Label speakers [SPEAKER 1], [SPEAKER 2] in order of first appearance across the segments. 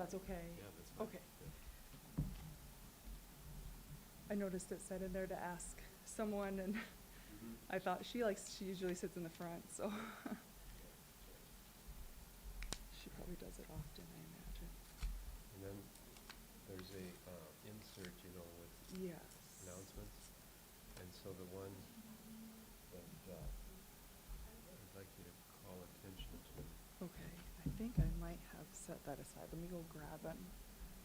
[SPEAKER 1] that's okay.
[SPEAKER 2] Yeah, that's fine.
[SPEAKER 1] Okay.
[SPEAKER 2] Yeah.
[SPEAKER 1] I noticed it said in there to ask someone, and
[SPEAKER 2] Mhm.
[SPEAKER 1] I thought she usually sits in the front, so
[SPEAKER 2] Yeah, that's right.
[SPEAKER 1] she probably does it often, I imagine.
[SPEAKER 2] And then there's a insert, with
[SPEAKER 1] Yes.
[SPEAKER 2] announcements. And so the one that I'd like you to call attention to.
[SPEAKER 1] Okay, I think I might have set that aside. Let me go grab it.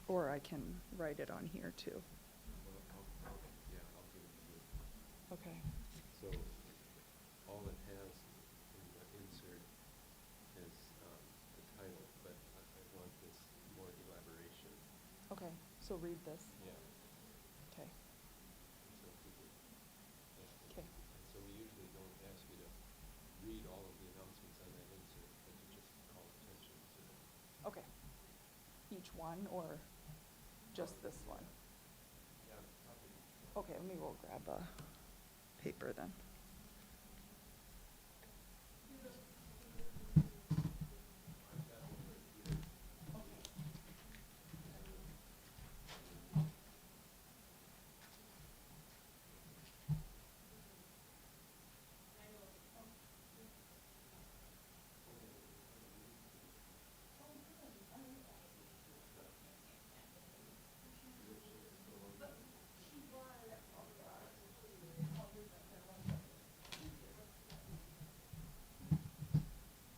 [SPEAKER 1] Or I can write it on here too.
[SPEAKER 2] Well, I'll give it to you.
[SPEAKER 1] Okay.
[SPEAKER 2] So all it has in the insert is the title, but I want this more elaboration.
[SPEAKER 1] Okay, so read this.
[SPEAKER 2] Yeah.
[SPEAKER 1] Okay.
[SPEAKER 2] So if we could, yeah.
[SPEAKER 1] Okay.
[SPEAKER 2] And so we usually don't ask you to read all of the announcements on that insert, but to just call attention to them.
[SPEAKER 1] Okay. Each one or just this one?
[SPEAKER 2] Yeah, probably.
[SPEAKER 1] Okay, let me go grab a paper then.
[SPEAKER 2] I've got one right here.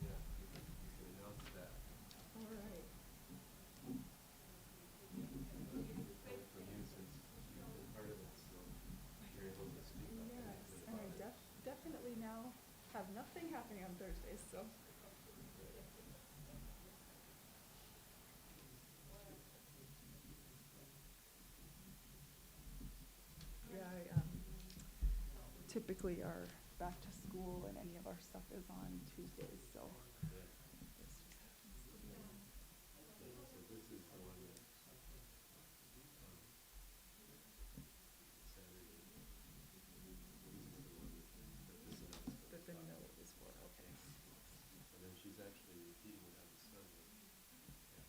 [SPEAKER 2] Yeah, you can announce that.
[SPEAKER 1] All right.
[SPEAKER 2] Coming from you since you've been part of it, so you're able to speak up a little bit
[SPEAKER 1] And I
[SPEAKER 2] about it.
[SPEAKER 1] definitely now have nothing happening on Thursdays, so. Yeah, typically our back to school and any of our stuff is on Tuesdays, so.
[SPEAKER 2] Yeah.
[SPEAKER 1] This just happens to be on.
[SPEAKER 2] Okay, so this is the one that Saturday. This is the one that this announcement
[SPEAKER 1] That
[SPEAKER 2] is
[SPEAKER 1] the
[SPEAKER 2] about.
[SPEAKER 1] note is for, okay.
[SPEAKER 2] And then she's actually repeating it on the Sunday at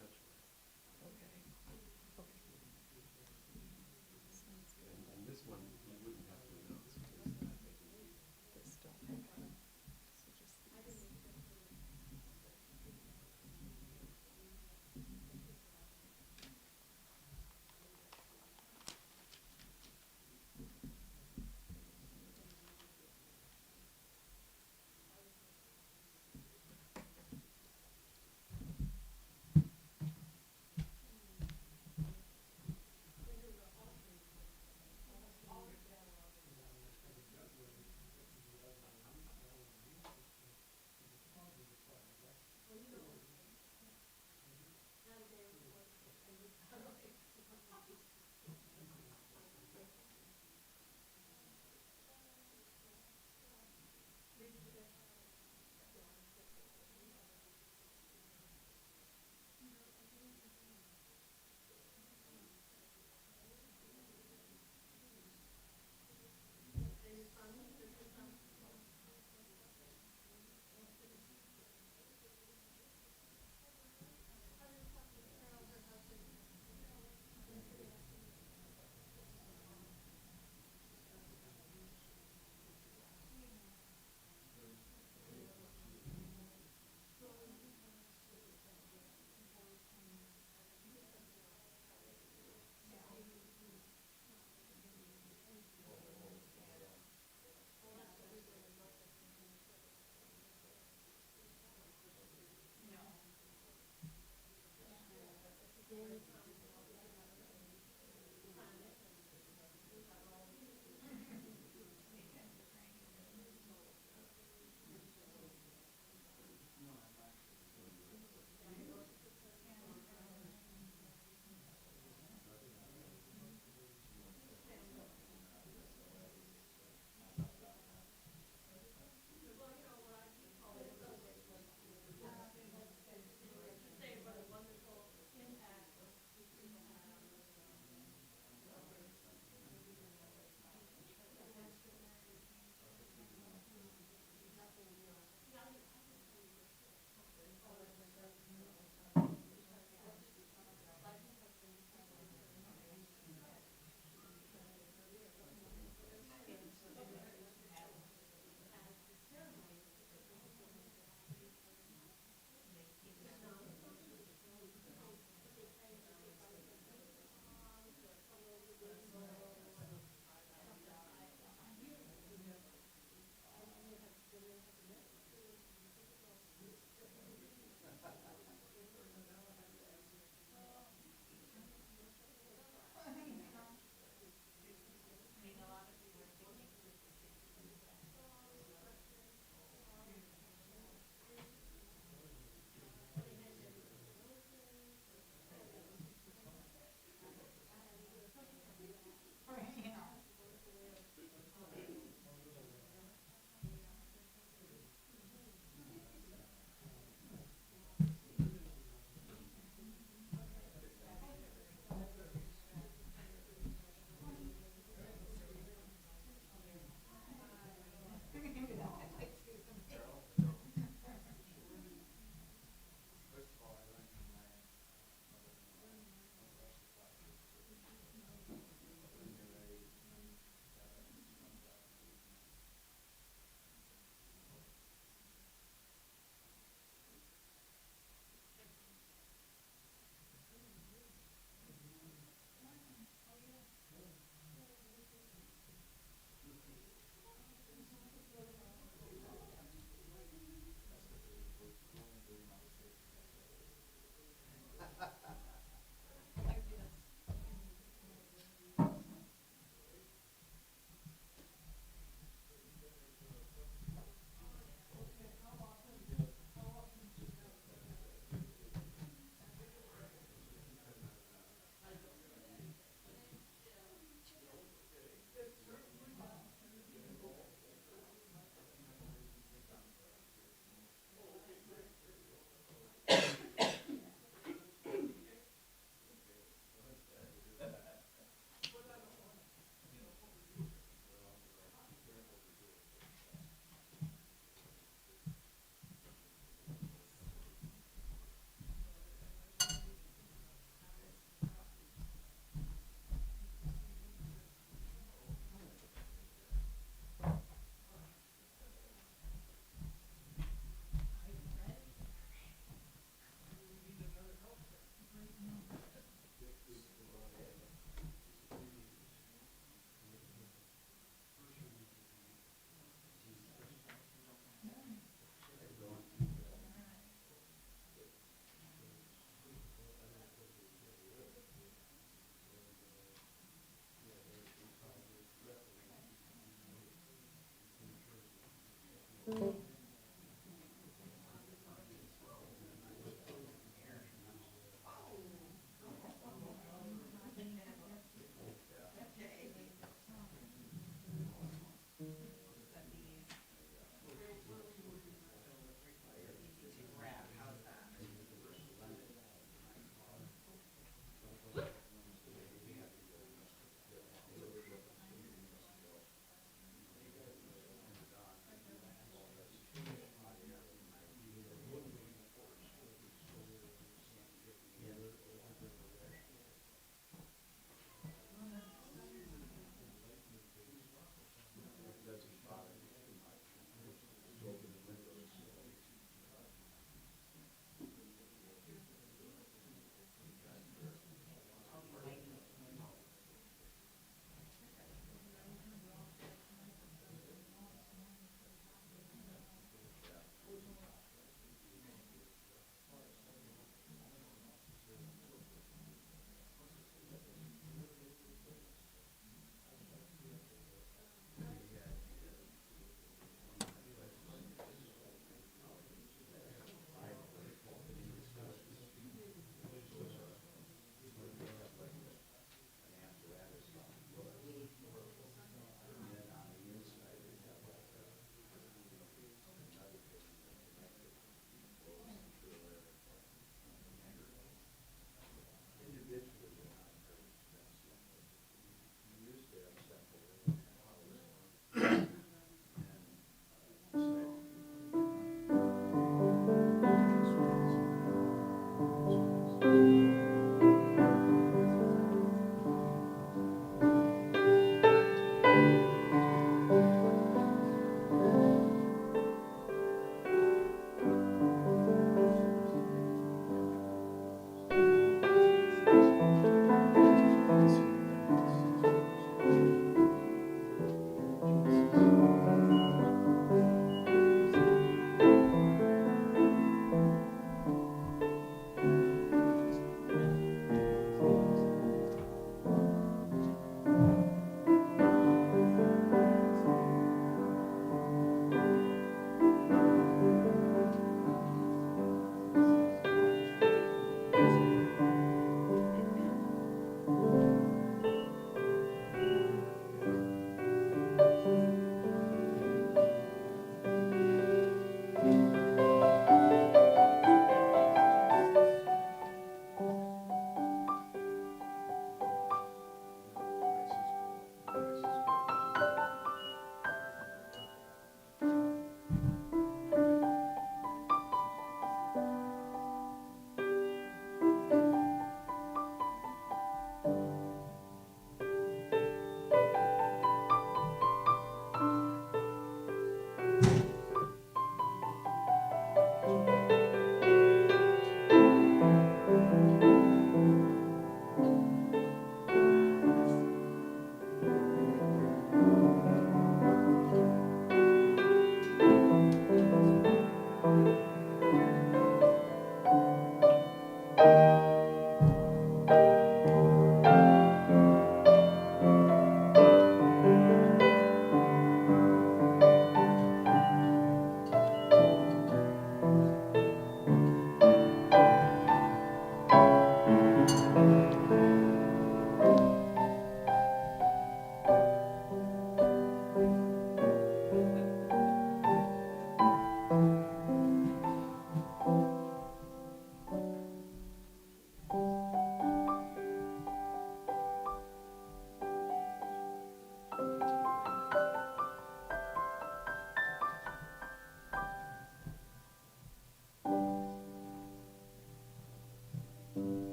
[SPEAKER 2] Touchline.
[SPEAKER 1] Okay. Okay. Sounds good.
[SPEAKER 2] And this one you wouldn't have to announce because I think we
[SPEAKER 1] This don't, okay. So just these.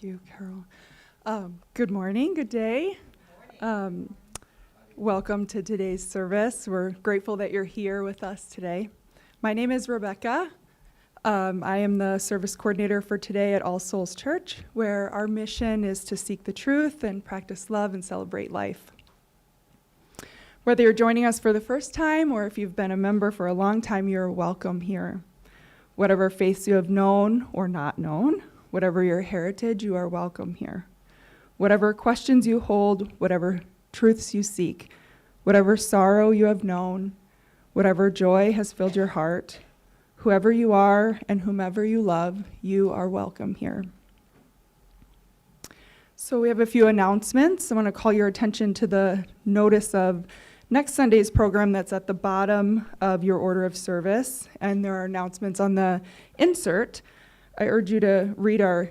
[SPEAKER 1] Thank you, Carol. Good morning, good day. Welcome to today's service. We're grateful that you're here with us today. My name is Rebecca. I am the service coordinator for today at All Souls Church, where our mission is to seek the truth and practice love and celebrate life. Whether you're joining us for the first time or if you've been a member for a long time, you're welcome here. Whatever faiths you have known or not known, whatever your heritage, you are welcome here. Whatever questions you hold, whatever truths you seek, whatever sorrow you have known, whatever joy has filled your heart, whoever you are and whomever you love, you are welcome here. So we have a few announcements. I want to call your attention to the notice of next Sunday's program that's at the bottom of your order of service, and there are announcements on the insert. I urge you to read our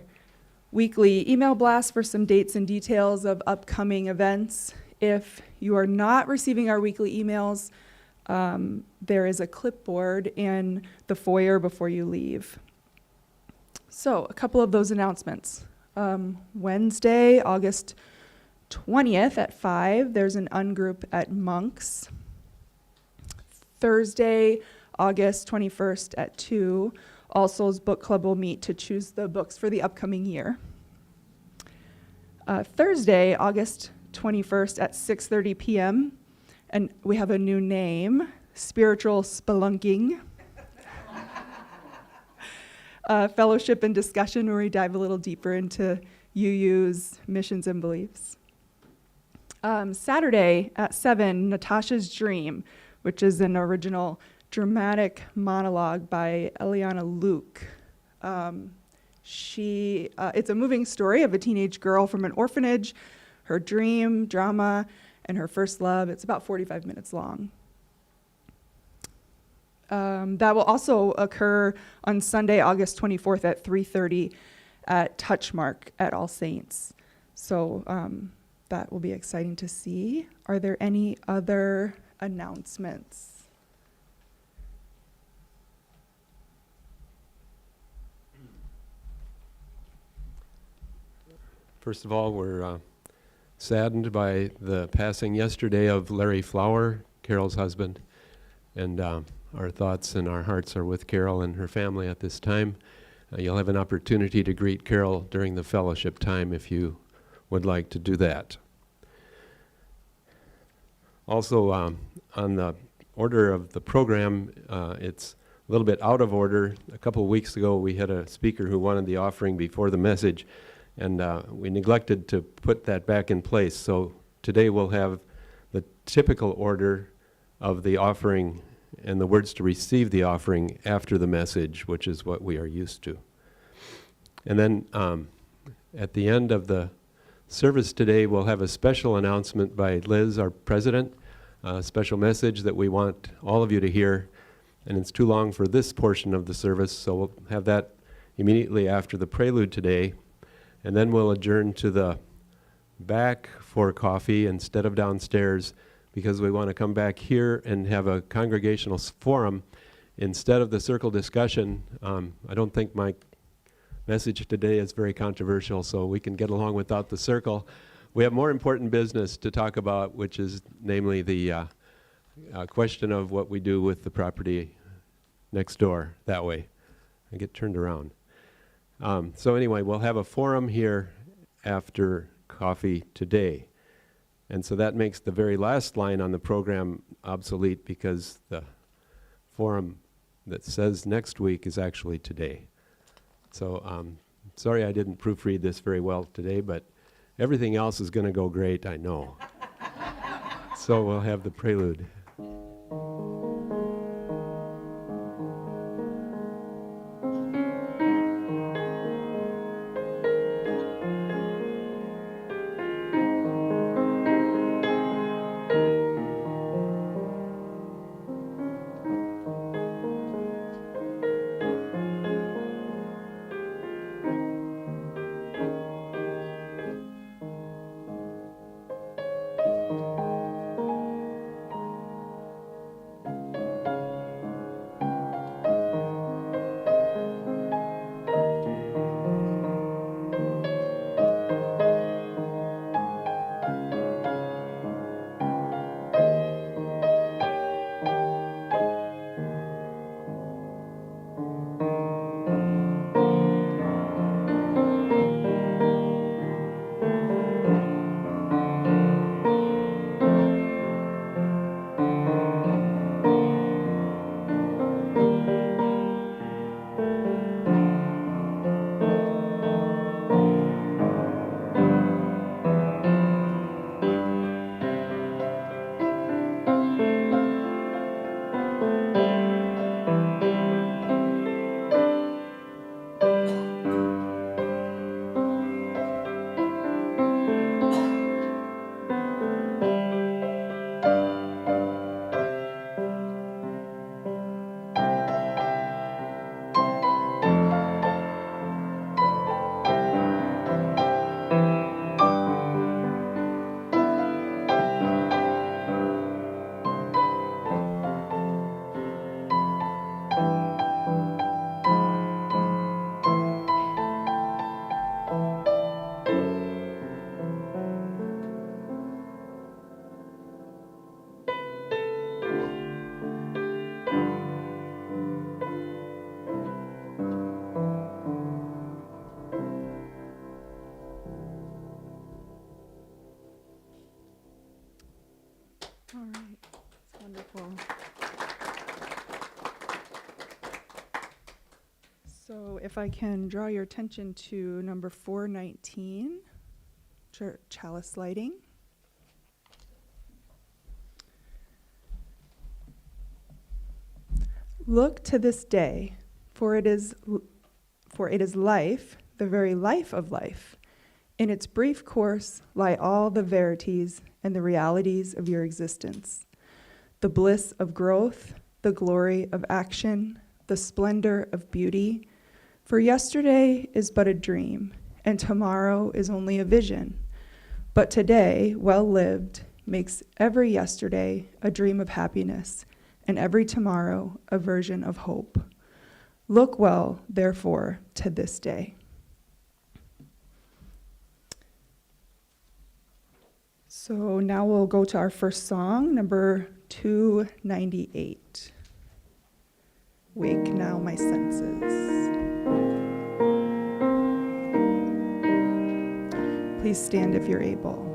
[SPEAKER 1] weekly email blast for some dates and details of upcoming events. If you are not receiving our weekly emails, there is a clipboard in the foyer before you leave. So, a couple of those announcements. Wednesday, August 20th at 5, there's an ungroup at Monk's. Thursday, August 21st at 2, All Souls Book Club will meet to choose the books for the upcoming year. Thursday, August 21st at 6:30 p.m., and we have a new name, Spiritual Spelunking. Fellowship and discussion where we dive a little deeper into UU's missions and beliefs. Saturday at 7, Natasha's Dream, which is an original dramatic monologue by Eliana Luke. It's a moving story of a teenage girl from an orphanage, her dream, drama, and her first love. It's about 45 minutes long. That will also occur on Sunday, August 24th at 3:30 at Touchmark at All Saints. So that will be exciting to see. Are there any other announcements?
[SPEAKER 2] First of all, we're saddened by the passing yesterday of Larry Flower, Carol's husband, and our thoughts and our hearts are with Carol and her family at this time. You'll have an opportunity to greet Carol during the fellowship time if you would like to do that. Also, on the order of the program, it's a little bit out of order. A couple of weeks ago, we had a speaker who wanted the offering before the message, and we neglected to put that back in place. So today we'll have the typical order of the offering and the words to receive the offering after the message, which is what we are used to. And then at the end of the service today, we'll have a special announcement by Liz, our president, a special message that we want all of you to hear. And it's too long for this portion of the service, so we'll have that immediately after the prelude today. And then we'll adjourn to the back for coffee instead of downstairs, because we want to come back here and have a congregational forum instead of the circle discussion. I don't think my message today is very controversial, so we can get along without the circle. We have more important business to talk about, which is namely the question of what we do with the property next door, that way. I get turned around. So anyway, we'll have a forum here after coffee today. And so that makes the very last line on the program obsolete, because the forum that says next week is actually today. So sorry I didn't proofread this very well today, but everything else is going to go great, I know. So we'll have the prelude.
[SPEAKER 1] if I can draw your attention to number 419, chalice lighting. Look to this day, for it is life, the very life of life. In its brief course lie all the verities and the realities of your existence, the bliss of growth, the glory of action, the splendor of beauty. For yesterday is but a dream, and tomorrow is only a vision. But today, well lived, makes every yesterday a dream of happiness, and every tomorrow a version of hope. Look well, therefore, to this day. So now we'll go to our first song, number 298. Wake now my senses. Please stand if you're able.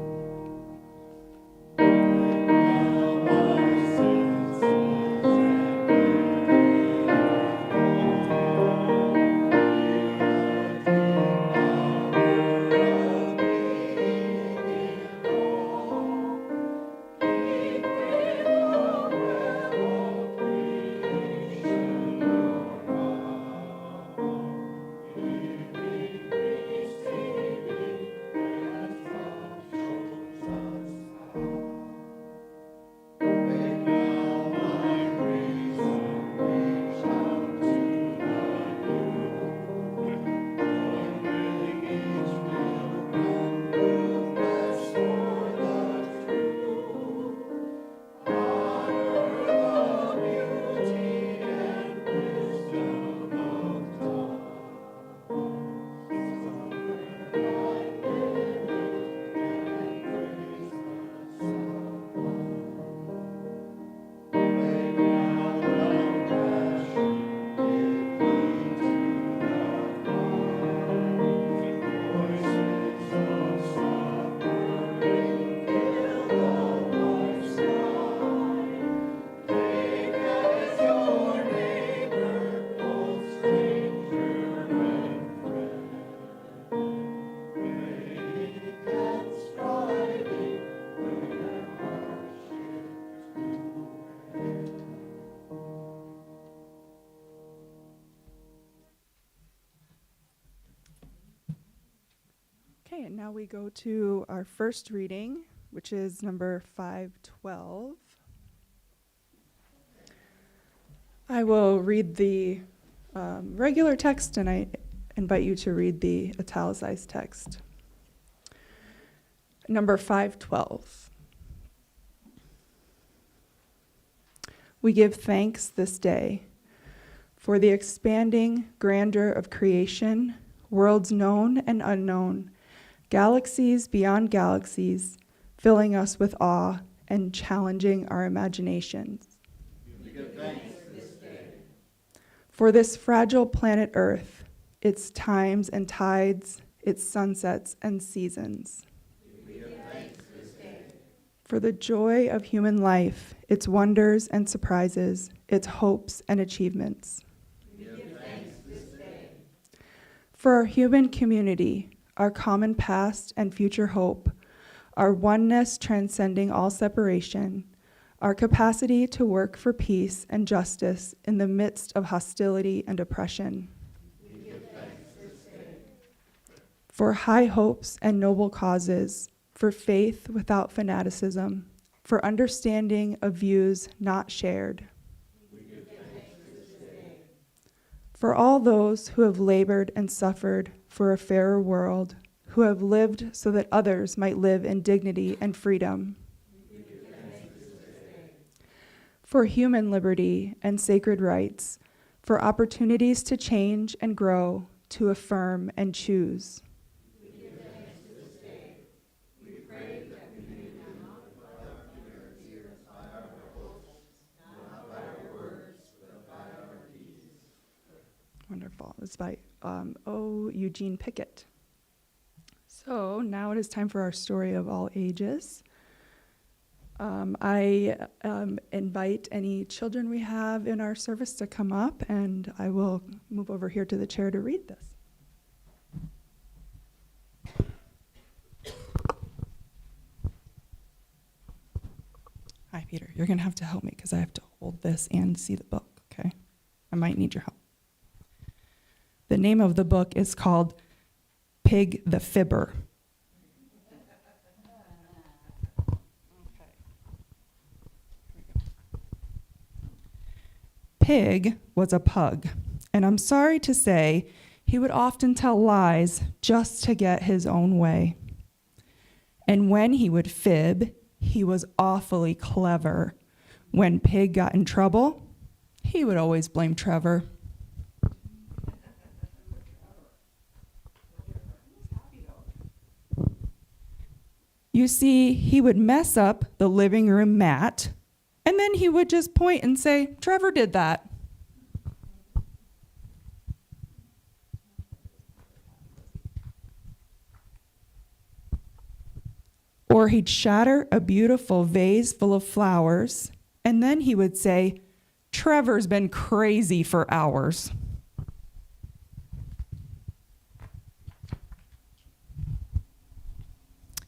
[SPEAKER 1] Okay, and now we go to our first reading, which is number 512. I will read the regular text, and I invite you to read the italicized text. Number 512. We give thanks this day for the expanding grandeur of creation, worlds known and unknown, galaxies beyond galaxies, filling us with awe and challenging our imaginations.
[SPEAKER 3] We give thanks this day.
[SPEAKER 1] For this fragile planet Earth, its times and tides, its sunsets and seasons.
[SPEAKER 3] We give thanks this day.
[SPEAKER 1] For the joy of human life, its wonders and surprises, its hopes and achievements.
[SPEAKER 3] We give thanks this day.
[SPEAKER 1] For our human community, our common past and future hope, our oneness transcending all separation, our capacity to work for peace and justice in the midst of hostility and oppression.
[SPEAKER 3] We give thanks this day.
[SPEAKER 1] For high hopes and noble causes, for faith without fanaticism, for understanding of views not shared.
[SPEAKER 3] We give thanks this day.
[SPEAKER 1] For all those who have labored and suffered for a fairer world, who have lived so that others might live in dignity and freedom.
[SPEAKER 3] We give thanks this day.
[SPEAKER 1] For human liberty and sacred rights, for opportunities to change and grow, to affirm and choose.
[SPEAKER 3] We give thanks this day. We pray that we may not neglect our ears by our hopes, not by our words, but by our deeds.
[SPEAKER 1] Wonderful. It's by O. Eugene Pickett. So now it is time for our story of all ages. I invite any children we have in our service to come up, and I will move over here to the chair to read this. Hi, Peter. You're going to have to help me because I have to hold this and see the book, okay? I might need your help. The name of the book is called Pig the Fibber. Pig was a pug, and I'm sorry to say he would often tell lies just to get his own way. And when he would fib, he was awfully clever. When Pig got in trouble, he would always blame Trevor. You see, he would mess up the living room mat, and then he would just point and say, Trevor did that. Or he'd shatter a beautiful vase full of flowers, and then he would say, Trevor's been crazy for hours.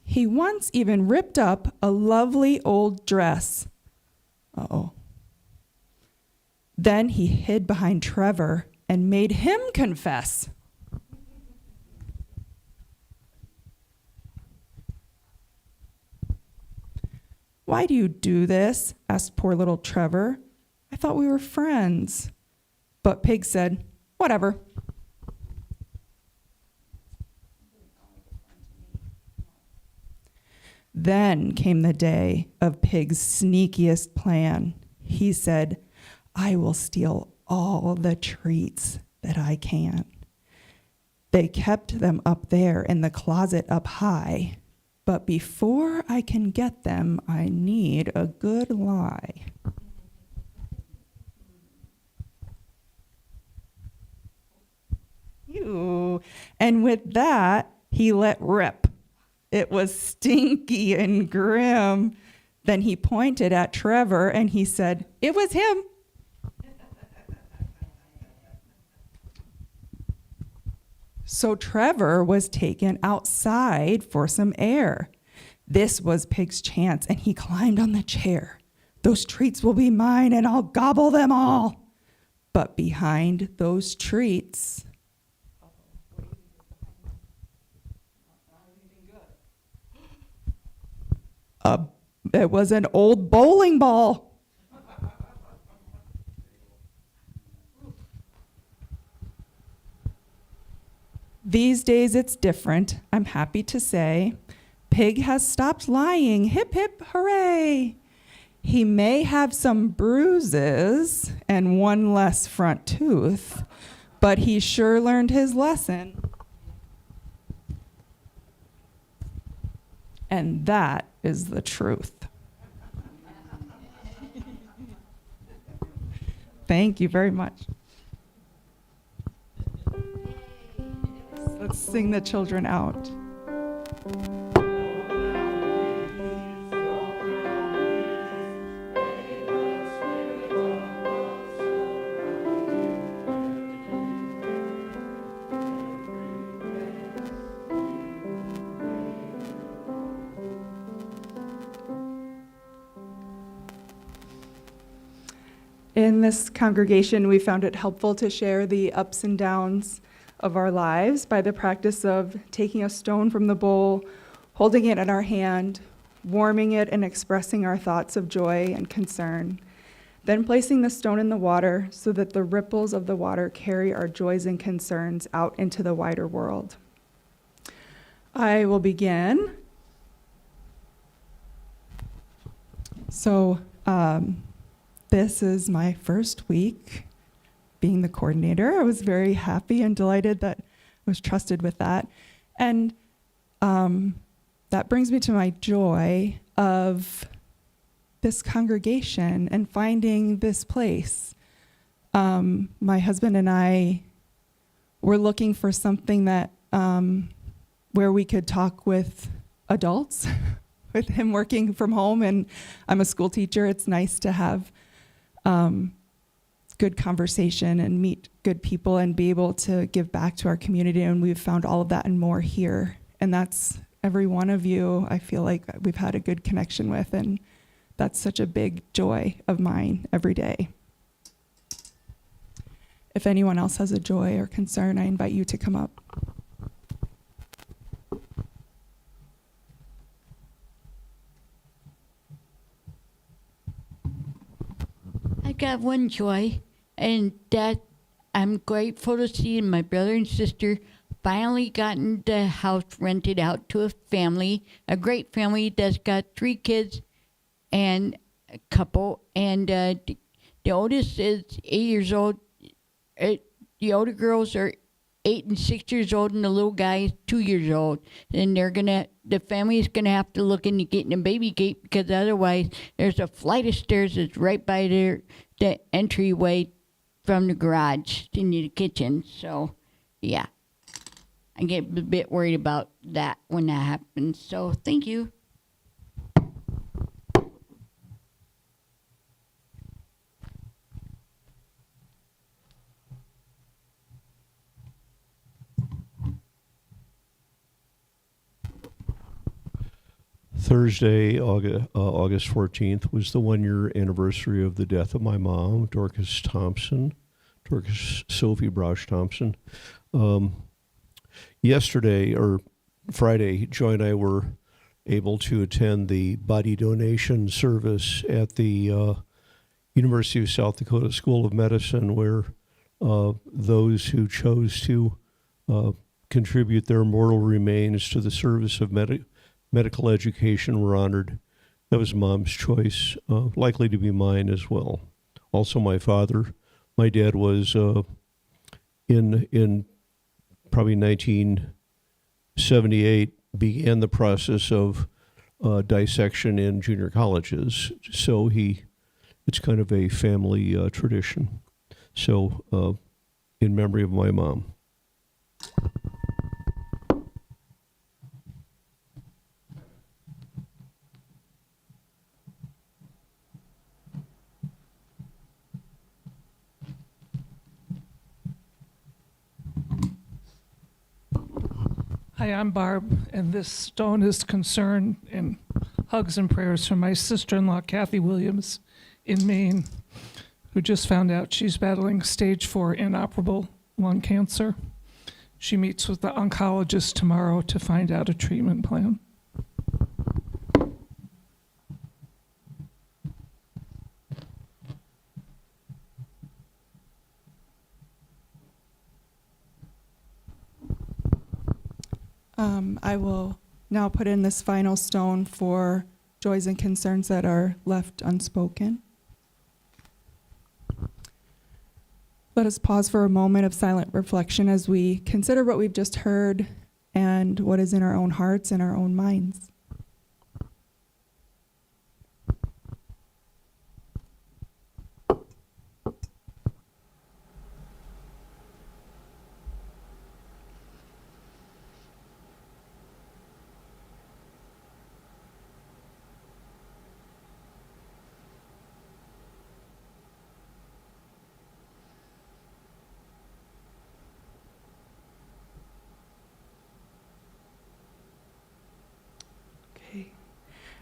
[SPEAKER 1] He once even ripped up a lovely old dress. Uh-oh. Then he hid behind Trevor and made him confess. Why do you do this? Asked poor little Trevor. I thought we were friends. But Pig said, whatever. Then came the day of Pig's sneakiest plan. He said, I will steal all the treats that I can. They kept them up there in the closet up high. But before I can get them, I need a good lie. Ew. And with that, he let rip. It was stinky and grim. Then he pointed at Trevor and he said, it was him. So Trevor was taken outside for some air. This was Pig's chance, and he climbed on the chair. Those treats will be mine, and I'll gobble them all. But behind those treats, it was an old bowling ball. These days it's different, I'm happy to say. Pig has stopped lying, hip hip hooray. He may have some bruises and one less front tooth, but he sure learned his lesson. And that is the truth. Thank you very much. Let's sing the children out. In this congregation, we found it helpful to share the ups and downs of our lives by the practice of taking a stone from the bowl, holding it in our hand, warming it and expressing our thoughts of joy and concern, then placing the stone in the water so that the ripples of the water carry our joys and concerns out into the wider world. I will begin. So, this is my first week being the coordinator. I was very happy and delighted that I was trusted with that. And that brings me to my joy of this congregation and finding this place. My husband and I were looking for something that where we could talk with adults with him working from home, and I'm a school teacher. It's nice to have good conversation and meet good people and be able to give back to our community. And we've found all of that and more here. And that's every one of you, I feel like we've had a good connection with. And that's such a big joy of mine every day. If anyone else has a joy or concern, I invite you to come up.
[SPEAKER 4] I got one joy, and that I'm grateful to see my brother and sister finally gotten the house rented out to a family, a great family that's got 3 kids and a couple, and the oldest is 8 years old. The older girls are 8 and 6 years old, and the little guy is 2 years old. And the family is gonna have to look into getting a baby gate, because otherwise there's a flight of stairs that's right by the entryway from the garage into the kitchen. So, yeah, I get a bit worried about that when that happens. So, thank you.
[SPEAKER 5] Thursday, August 14th, was the 1-year anniversary of the death of my mom, Dorcas Sophie Brosh Thompson. Yesterday, or Friday, Joy and I were able to attend the body donation service at the University of South Dakota School of Medicine, where those who chose to contribute their mortal remains to the service of medical education were honored. That was Mom's choice, likely to be mine as well. Also, my dad was in probably 1978, began the process of dissection in junior colleges. So it's kind of a family tradition. So, in memory of my mom.
[SPEAKER 6] Hi, I'm Barb, and this stone is concern and hugs and prayers from my sister-in-law, Kathy Williams, in Maine, who just found out she's battling stage 4 inoperable lung cancer. She meets with the oncologist tomorrow to find out a treatment plan.
[SPEAKER 1] I will now put in this final stone for joys and concerns that are left unspoken. Let us pause for a moment of silent reflection as we consider what we've just heard and what is in our own hearts and our own minds.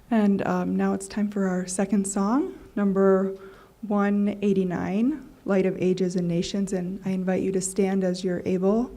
[SPEAKER 1] And now it's time for our second song, number 189, Light of Ages and Nations. And I invite you to stand as you're able.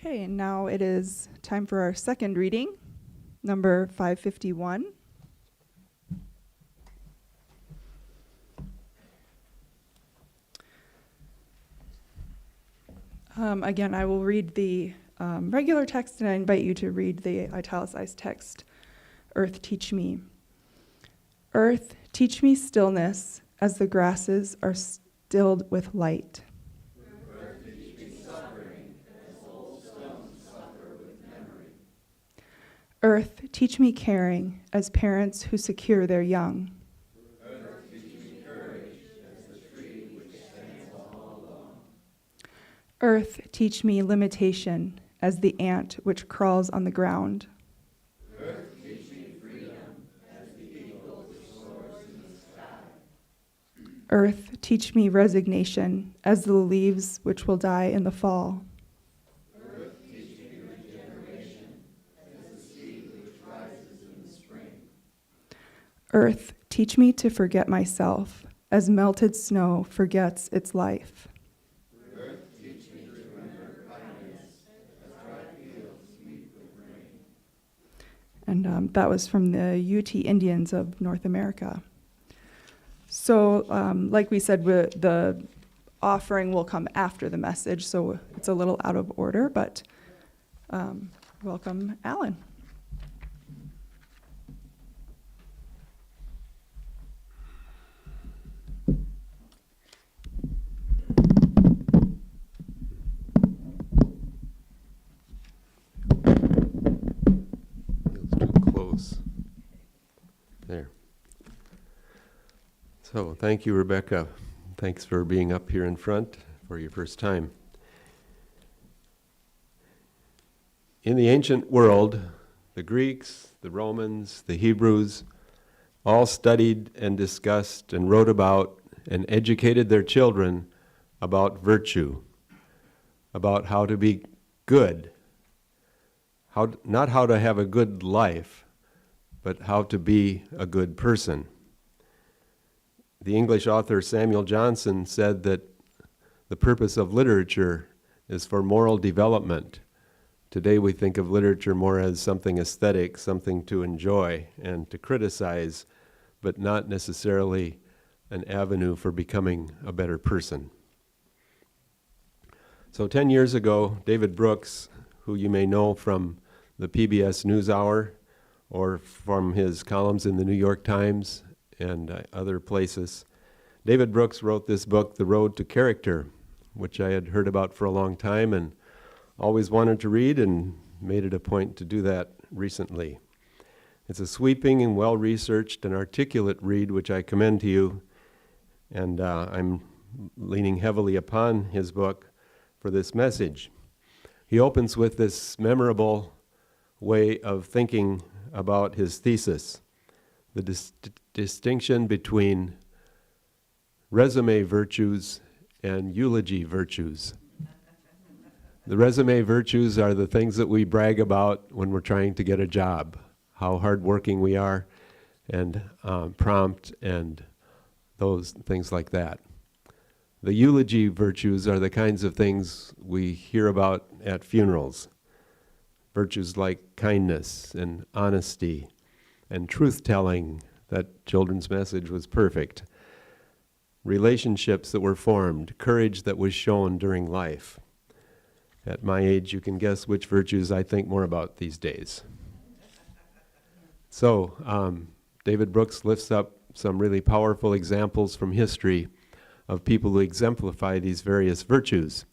[SPEAKER 1] Okay, and now it is time for our second reading, number 551. Again, I will read the regular text, and I invite you to read the italicized text. Earth, teach me. Earth, teach me stillness as the grasses are stilled with light.
[SPEAKER 3] Earth, teach me suffering as old stones suffer with memory.
[SPEAKER 1] Earth, teach me caring as parents who secure their young.
[SPEAKER 3] Earth, teach me courage as the tree which stands all alone.
[SPEAKER 1] Earth, teach me limitation as the ant which crawls on the ground.
[SPEAKER 3] Earth, teach me freedom as the eagle which soars in the sky.
[SPEAKER 1] Earth, teach me resignation as the leaves which will die in the fall.
[SPEAKER 3] Earth, teach me regeneration as the seed which rises in the spring.
[SPEAKER 1] Earth, teach me to forget myself as melted snow forgets its life.
[SPEAKER 3] Earth, teach me to remember kindness as dry fields meet with rain.
[SPEAKER 1] And that was from the UT Indians of North America. So, like we said, the offering will come after the message, so it's a little out of order, but welcome, Allan.
[SPEAKER 2] Feels too close. There. So, thank you, Rebecca. Thanks for being up here in front for your first time. In the ancient world, the Greeks, the Romans, the Hebrews all studied and discussed and wrote about and educated their children about virtue, about how to be good, not how to have a good life, but how to be a good person. The English author Samuel Johnson said that the purpose of literature is for moral development. Today we think of literature more as something aesthetic, something to enjoy and to criticize, but not necessarily an avenue for becoming a better person. So 10 years ago, David Brooks, who you may know from the PBS NewsHour or from his columns in the New York Times and other places, David Brooks wrote this book, The Road to Character, which I had heard about for a long time and always wanted to read and made it a point to do that recently. It's a sweeping and well-researched and articulate read, which I commend to you, and I'm leaning heavily upon his book for this message. He opens with this memorable way of thinking about his thesis, the distinction between resume virtues and eulogy virtues. The resume virtues are the things that we brag about when we're trying to get a job, how hardworking we are and prompt and those things like that. The eulogy virtues are the kinds of things we hear about at funerals. Virtues like kindness and honesty and truth-telling. That children's message was perfect. Relationships that were formed, courage that was shown during life. At my age, you can guess which virtues I think more about these days. So, David Brooks lifts up some really powerful examples from history of people who exemplify these various virtues.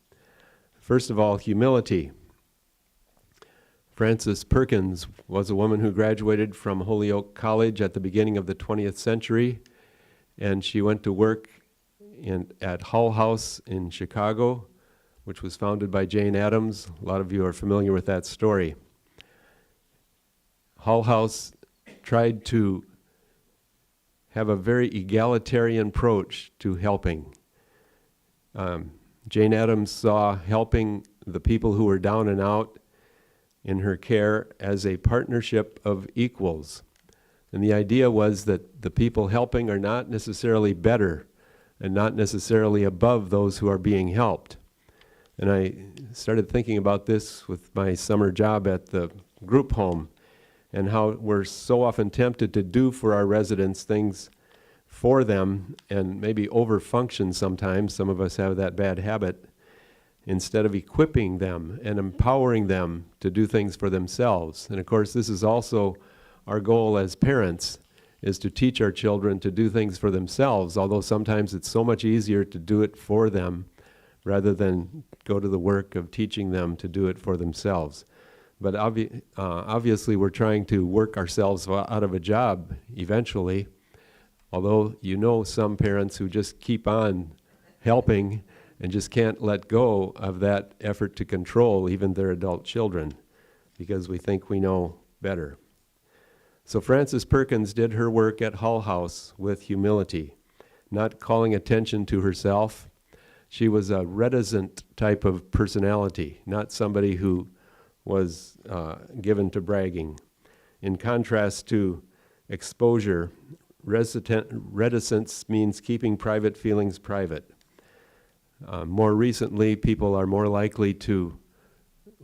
[SPEAKER 2] First of all, humility. Frances Perkins was a woman who graduated from Holyoke College at the beginning of the 20th century, and she went to work at Hull House in Chicago, which was founded by Jane Addams. A lot of you are familiar with that story. Hull House tried to have a very egalitarian approach to helping. Jane Addams saw helping the people who were down and out in her care as a partnership of equals. And the idea was that the people helping are not necessarily better and not necessarily above those who are being helped. And I started thinking about this with my summer job at the group home and how we're so often tempted to do for our residents things for them and maybe overfunction sometimes. Some of us have that bad habit, instead of equipping them and empowering them to do things for themselves. And of course, this is also our goal as parents, is to teach our children to do things for themselves, although sometimes it's so much easier to do it for them rather than go to the work of teaching them to do it for themselves. But obviously we're trying to work ourselves out of a job eventually, although you know some parents who just keep on helping and just can't let go of that effort to control even their adult children because we think we know better. So Frances Perkins did her work at Hull House with humility, not calling attention to herself. She was a reticent type of personality, not somebody who was given to bragging. In contrast to exposure, reticence means keeping private feelings private. More recently, people are more likely to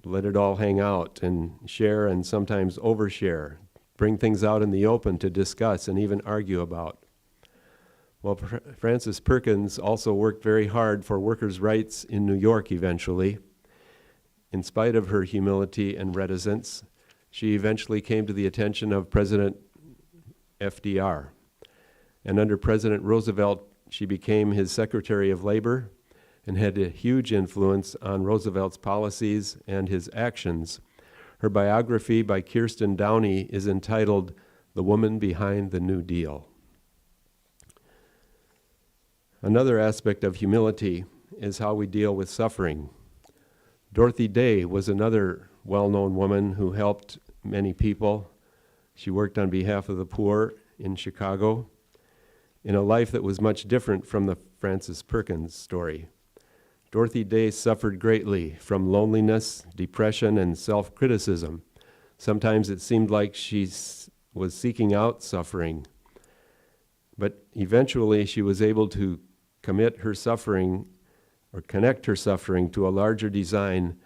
[SPEAKER 2] let it all hang out and share and sometimes overshare, bring things out in the open to discuss and even argue about. Well, Frances Perkins also worked very hard for workers' rights in New York eventually. In spite of her humility and reticence, she eventually came to the attention of President FDR. And under President Roosevelt, she became his Secretary of Labor and had a huge influence on Roosevelt's policies and his actions. Her biography by Kirsten Downey is entitled The Woman Behind the New Deal. Another aspect of humility is how we deal with suffering. Dorothy Day was another well-known woman who helped many people. She worked on behalf of the poor in Chicago in a life that was much different from the Frances Perkins story. Dorothy Day suffered greatly from loneliness, depression, and self-criticism. Sometimes it seemed like she was seeking out suffering, but eventually she was able to commit her suffering or connect her suffering to a larger design,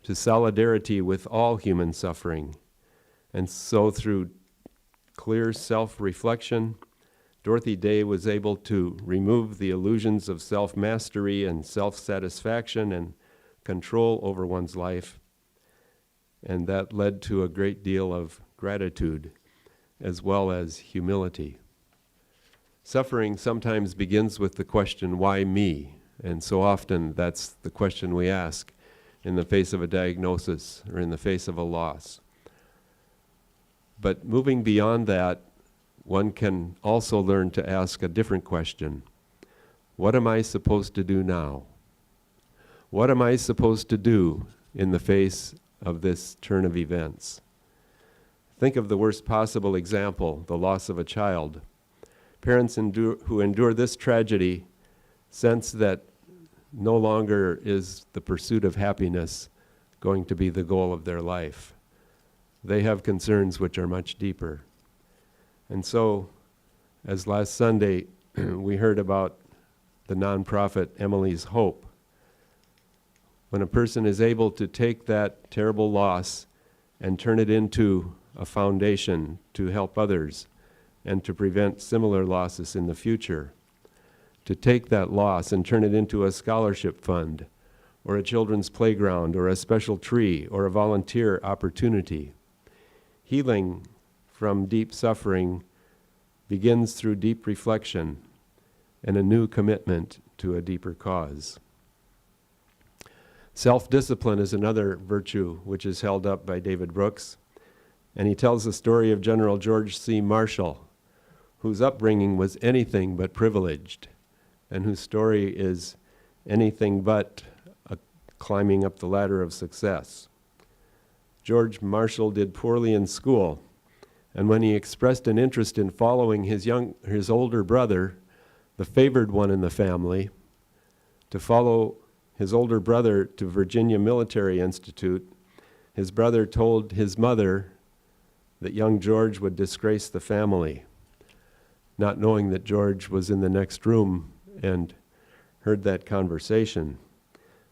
[SPEAKER 2] to solidarity with all human suffering. And so through clear self-reflection, Dorothy Day was able to remove the illusions of self-mastery and self-satisfaction and control over one's life. And that led to a great deal of gratitude as well as humility. Suffering sometimes begins with the question, why me? And so often that's the question we ask in the face of a diagnosis or in the face of a loss. But moving beyond that, one can also learn to ask a different question. What am I supposed to do now? What am I supposed to do in the face of this turn of events? Think of the worst possible example, the loss of a child. Parents who endure this tragedy sense that no longer is the pursuit of happiness going to be the goal of their life. They have concerns which are much deeper. And so, as last Sunday we heard about the nonprofit Emily's Hope, when a person is able to take that terrible loss and turn it into a foundation to help others and to prevent similar losses in the future, to take that loss and turn it into a scholarship fund or a children's playground or a special tree or a volunteer opportunity. Healing from deep suffering begins through deep reflection and a new commitment to a deeper cause. Self-discipline is another virtue which is held up by David Brooks, and he tells the story of General George C. Marshall, whose upbringing was anything but privileged, and whose story is anything but climbing up the ladder of success. George Marshall did poorly in school, and when he expressed an interest in following his older brother, the favored one in the family, to follow his older brother to Virginia Military Institute, his brother told his mother that young George would disgrace the family, not knowing that George was in the next room and heard that conversation.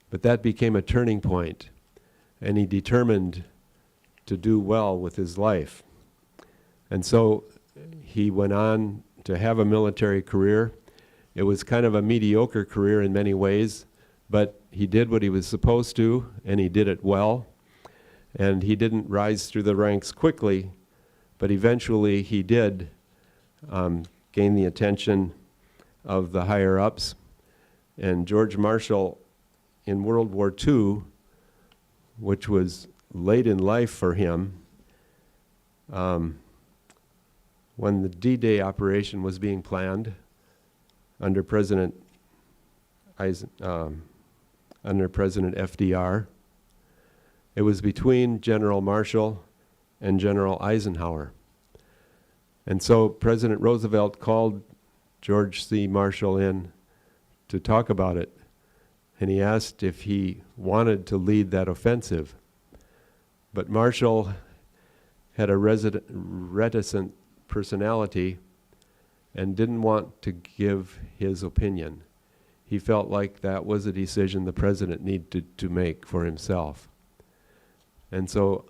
[SPEAKER 2] But that became a turning point, and he determined to do well with his life. And so he went on to have a military career. It was kind of a mediocre career in many ways, but he did what he was supposed to, and he did it well. And he didn't rise through the ranks quickly, but eventually he did gain the attention of the higher-ups. And George Marshall, in World War II, which was late in life for him, when the D-Day operation was being planned under President FDR, it was between General Marshall and General Eisenhower. And so President Roosevelt called George C. Marshall in to talk about it, and he asked if he wanted to lead that offensive. But Marshall had a reticent personality and didn't want to give his opinion. He felt like that was a decision the president needed to make for himself. And so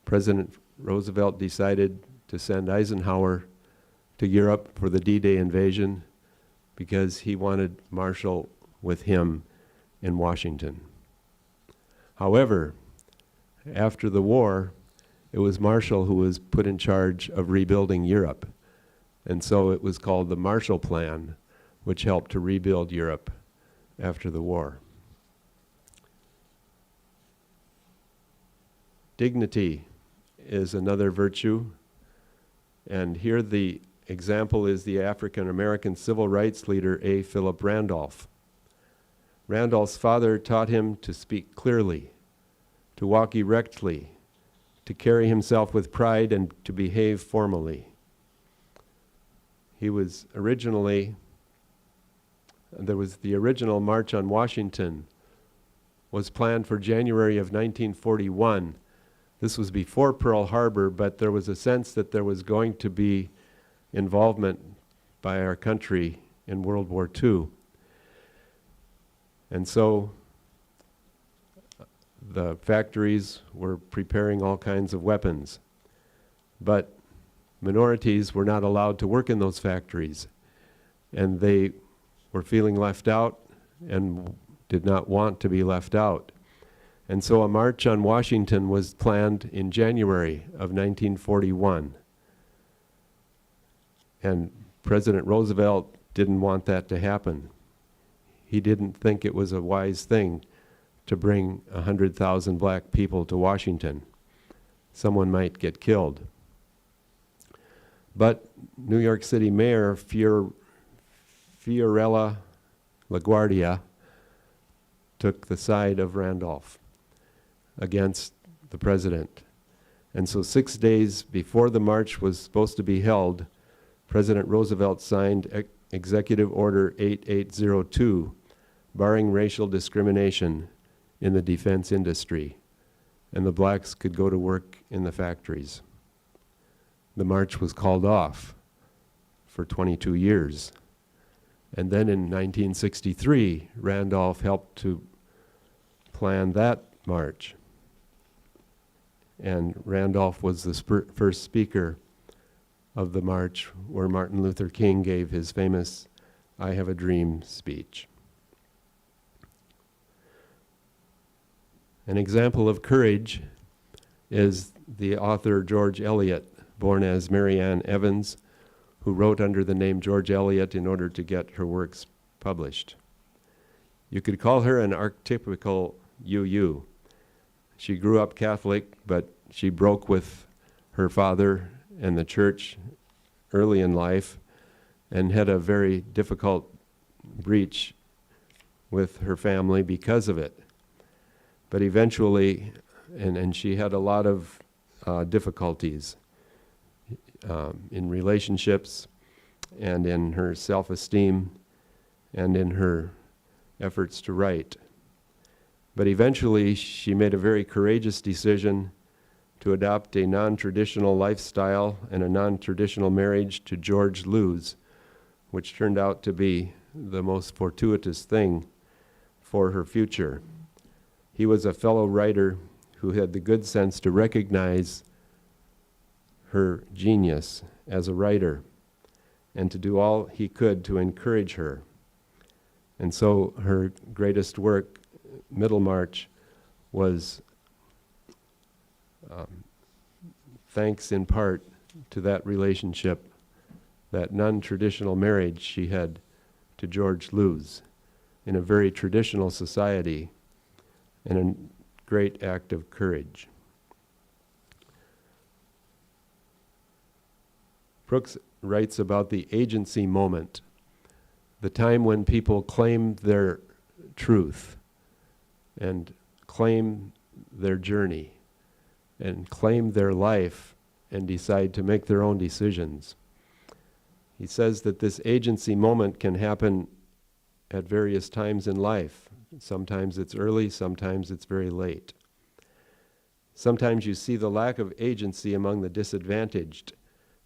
[SPEAKER 2] President Roosevelt decided to send Eisenhower to Europe for the D-Day invasion because he wanted Marshall with him in Washington. However, after the war, it was Marshall who was put in charge of rebuilding Europe. And so it was called the Marshall Plan, which helped to rebuild Europe after the war. Dignity is another virtue, and here the example is the African-American civil rights leader A. Philip Randolph. Randolph's father taught him to speak clearly, to walk erectly, to carry himself with pride, and to behave formally. He was there was the original March on Washington was planned for January of 1941. This was before Pearl Harbor, but there was a sense that there was going to be involvement by our country in World War II. And so the factories were preparing all kinds of weapons, but minorities were not allowed to work in those factories, and they were feeling left out and did not want to be left out. And so a march on Washington was planned in January of 1941. And President Roosevelt didn't want that to happen. He didn't think it was a wise thing to bring 100,000 black people to Washington. Someone might get killed. But New York City Mayor Fiorella LaGuardia took the side of Randolph against the president. And so 6 days before the march was supposed to be held, President Roosevelt signed Executive Order 8802, barring racial discrimination in the defense industry, and the blacks could go to work in the factories. The march was called off for 22 years. And then in 1963, Randolph helped to plan that march. And Randolph was the first speaker of the march where Martin Luther King gave his famous "I Have a Dream" speech. An example of courage is the author George Eliot, born as Mary Ann Evans, who wrote under the name George Eliot in order to get her works published. You could call her an archetypical UU. She grew up Catholic, but she broke with her father and the church early in life and had a very difficult breach with her family because of it. But eventually, and she had a lot of difficulties in relationships and in her self-esteem and in her efforts to write. But eventually she made a very courageous decision to adopt a non-traditional lifestyle and a non-traditional marriage to George Lewes, which turned out to be the most fortuitous thing for her future. He was a fellow writer who had the good sense to recognize her genius as a writer and to do all he could to encourage her. And so her greatest work, Middlemarch, was thanks in part to that relationship, that non-traditional marriage she had to George Lewes in a very traditional society, and a great act of courage. Brooks writes about the agency moment, the time when people claim their truth and claim their journey and claim their life and decide to make their own decisions. He says that this agency moment can happen at various times in life. Sometimes it's early, sometimes it's very late. Sometimes you see the lack of agency among the disadvantaged.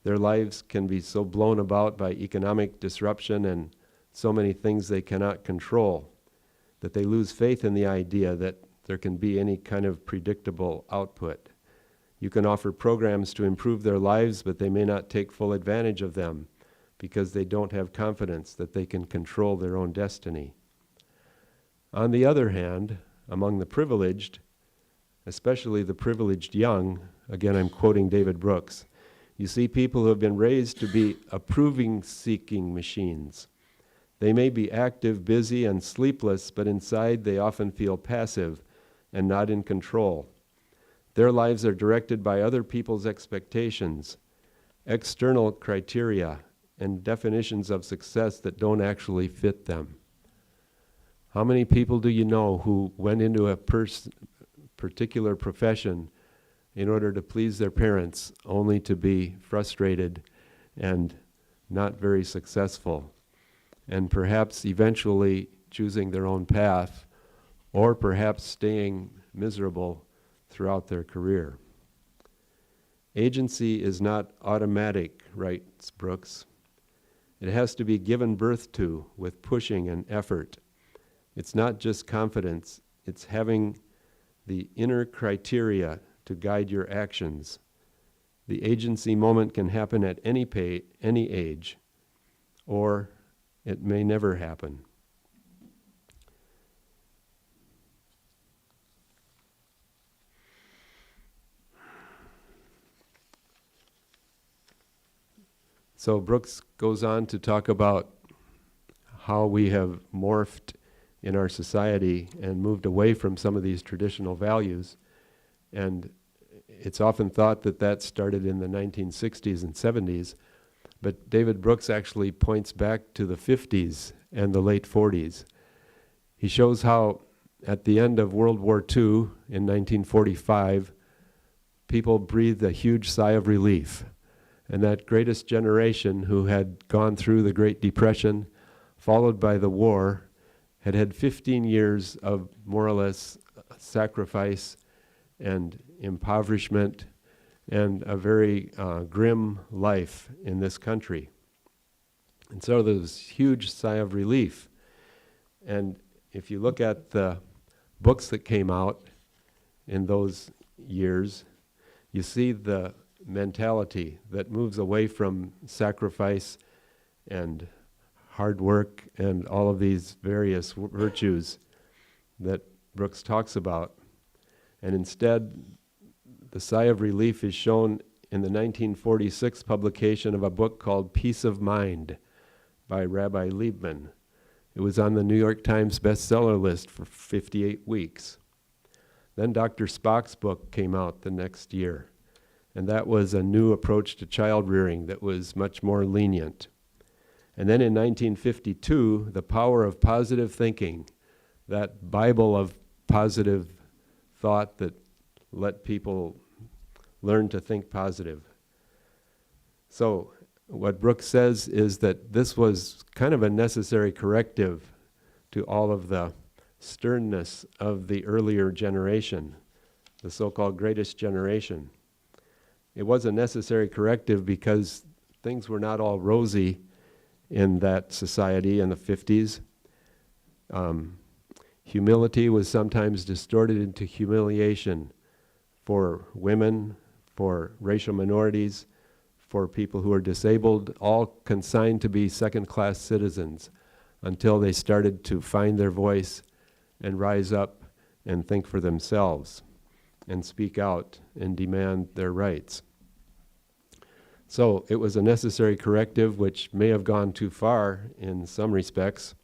[SPEAKER 2] Their lives can be so blown about by economic disruption and so many things they cannot control that they lose faith in the idea that there can be any kind of predictable output. You can offer programs to improve their lives, but they may not take full advantage of them because they don't have confidence that they can control their own destiny. On the other hand, among the privileged, especially the privileged young, again I'm quoting David Brooks, you see people who have been raised to be approving-seeking machines. They may be active, busy, and sleepless, but inside they often feel passive and not in control. Their lives are directed by other people's expectations, external criteria, and definitions of success that don't actually fit them. How many people do you know who went into a particular profession in order to please their parents, only to be frustrated and not very successful, and perhaps eventually choosing their own path, or perhaps staying miserable throughout their career? Agency is not automatic, writes Brooks. It has to be given birth to with pushing and effort. It's not just confidence, it's having the inner criteria to guide your actions. The agency moment can happen at any age, or it may never happen. So Brooks goes on to talk about how we have morphed in our society and moved away from some of these traditional values. And it's often thought that that started in the 1960s and 70s, but David Brooks actually points back to the 50s and the late 40s. He shows how at the end of World War II in 1945, people breathed a huge sigh of relief. And that greatest generation who had gone through the Great Depression, followed by the war, had had 15 years of more or less sacrifice and impoverishment and a very grim life in this country. And so there was a huge sigh of relief. And if you look at the books that came out in those years, you see the mentality that moves away from sacrifice and hard work and all of these various virtues that Brooks talks about. And instead, the sigh of relief is shown in the 1946 publication of a book called Peace of Mind by Rabbi Liebman. It was on the New York Times bestseller list for 58 weeks. Then Dr. Spock's book came out the next year, and that was a new approach to child rearing that was much more lenient. And then in 1952, The Power of Positive Thinking, that Bible of positive thought that let people learn to think positive. So what Brooks says is that this was kind of a necessary corrective to all of the sternness of the earlier generation, the so-called greatest generation. It was a necessary corrective because things were not all rosy in that society in the 50s. Humility was sometimes distorted into humiliation for women, for racial minorities, for people who are disabled, all consigned to be second-class citizens until they started to find their voice and rise up and think for themselves and speak out and demand their rights. So it was a necessary corrective which may have gone too far in some respects.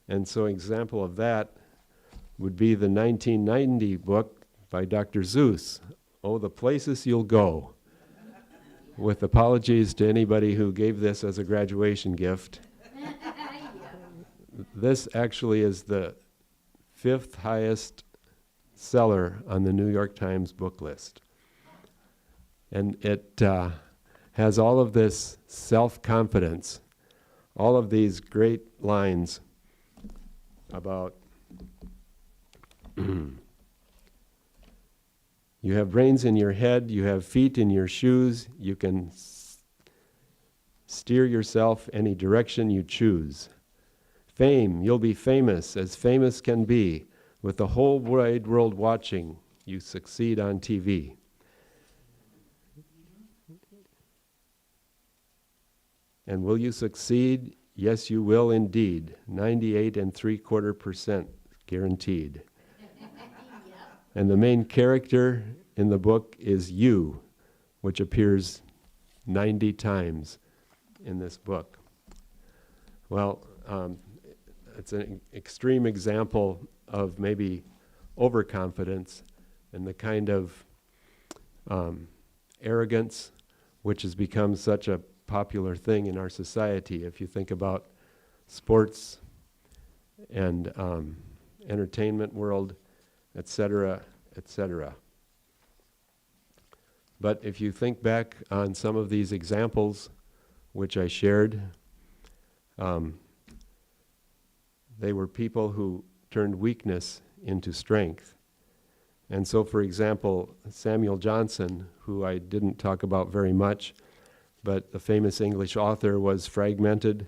[SPEAKER 2] And so an example of that would be the 1990 book by Dr. Seuss, Oh, the Places You'll Go. With apologies to anybody who gave this as a graduation gift. This actually is the 5th highest seller on the New York Times book list. And it has all of this self-confidence, all of these great lines about you have brains in your head, you have feet in your shoes, you can steer yourself any direction you choose. Fame, you'll be famous as famous can be, with the whole wide world watching, you succeed on TV. And will you succeed? Yes, you will indeed. 98.75% guaranteed. And the main character in the book is you, which appears 90 times in this book. Well, it's an extreme example of maybe overconfidence and the kind of arrogance which has become such a popular thing in our society. If you think about sports and entertainment world, etc., etc. But if you think back on some of these examples which I shared, they were people who turned weakness into strength. And so, for example, Samuel Johnson, who I didn't talk about very much, but the famous English author, was fragmented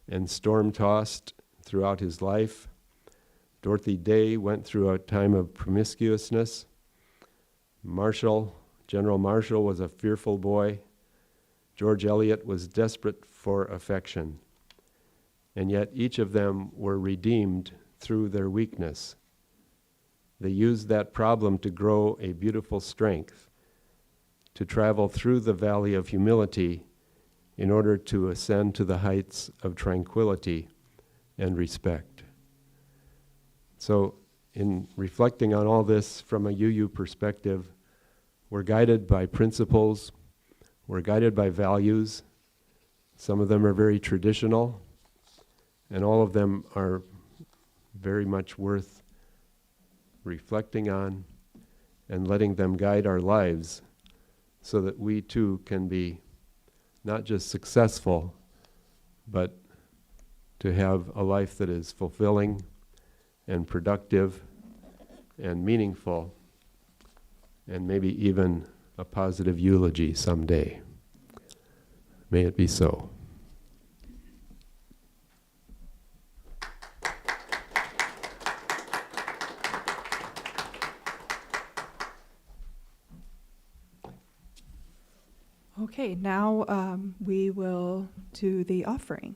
[SPEAKER 2] and storm-tossed throughout his life. Dorothy Day went through a time of promiscuousness. General Marshall was a fearful boy. George Eliot was desperate for affection. And yet each of them were redeemed through their weakness. They used that problem to grow a beautiful strength, to travel through the valley of humility in order to ascend to the heights of tranquility and respect. So, in reflecting on all this from a UU perspective, we're guided by principles, we're guided by values. Some of them are very traditional, and all of them are very much worth reflecting on and letting them guide our lives so that we too can be not just successful, but to have a life that is fulfilling and productive and meaningful, and maybe even a positive eulogy someday. May it be so.
[SPEAKER 1] Okay, now we will do the offering.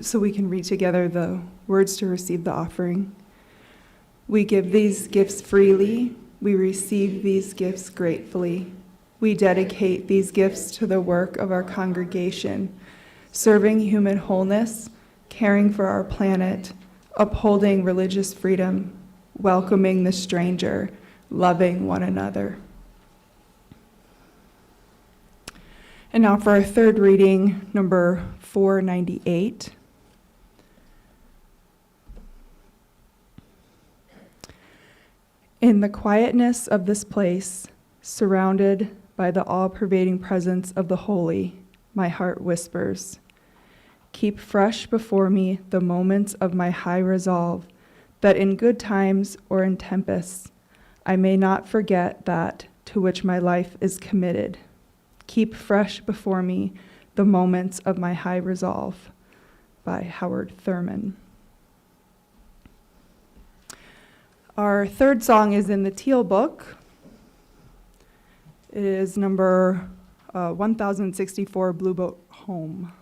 [SPEAKER 1] so we can read together the words to receive the offering. We give these gifts freely. We receive these gifts gratefully. We dedicate these gifts to the work of our congregation, serving human wholeness, caring for our planet, upholding religious freedom, welcoming the stranger, loving one another. And now for our third reading, number 498. In the quietness of this place, surrounded by the all-pervading presence of the holy, my heart whispers, keep fresh before me the moments of my high resolve, that in good times or in tempests, I may not forget that to which my life is committed. Keep fresh before me the moments of my high resolve, by Howard Thurman. Our third song is in the Teal Book. It is number 1064, Blue Boat Home.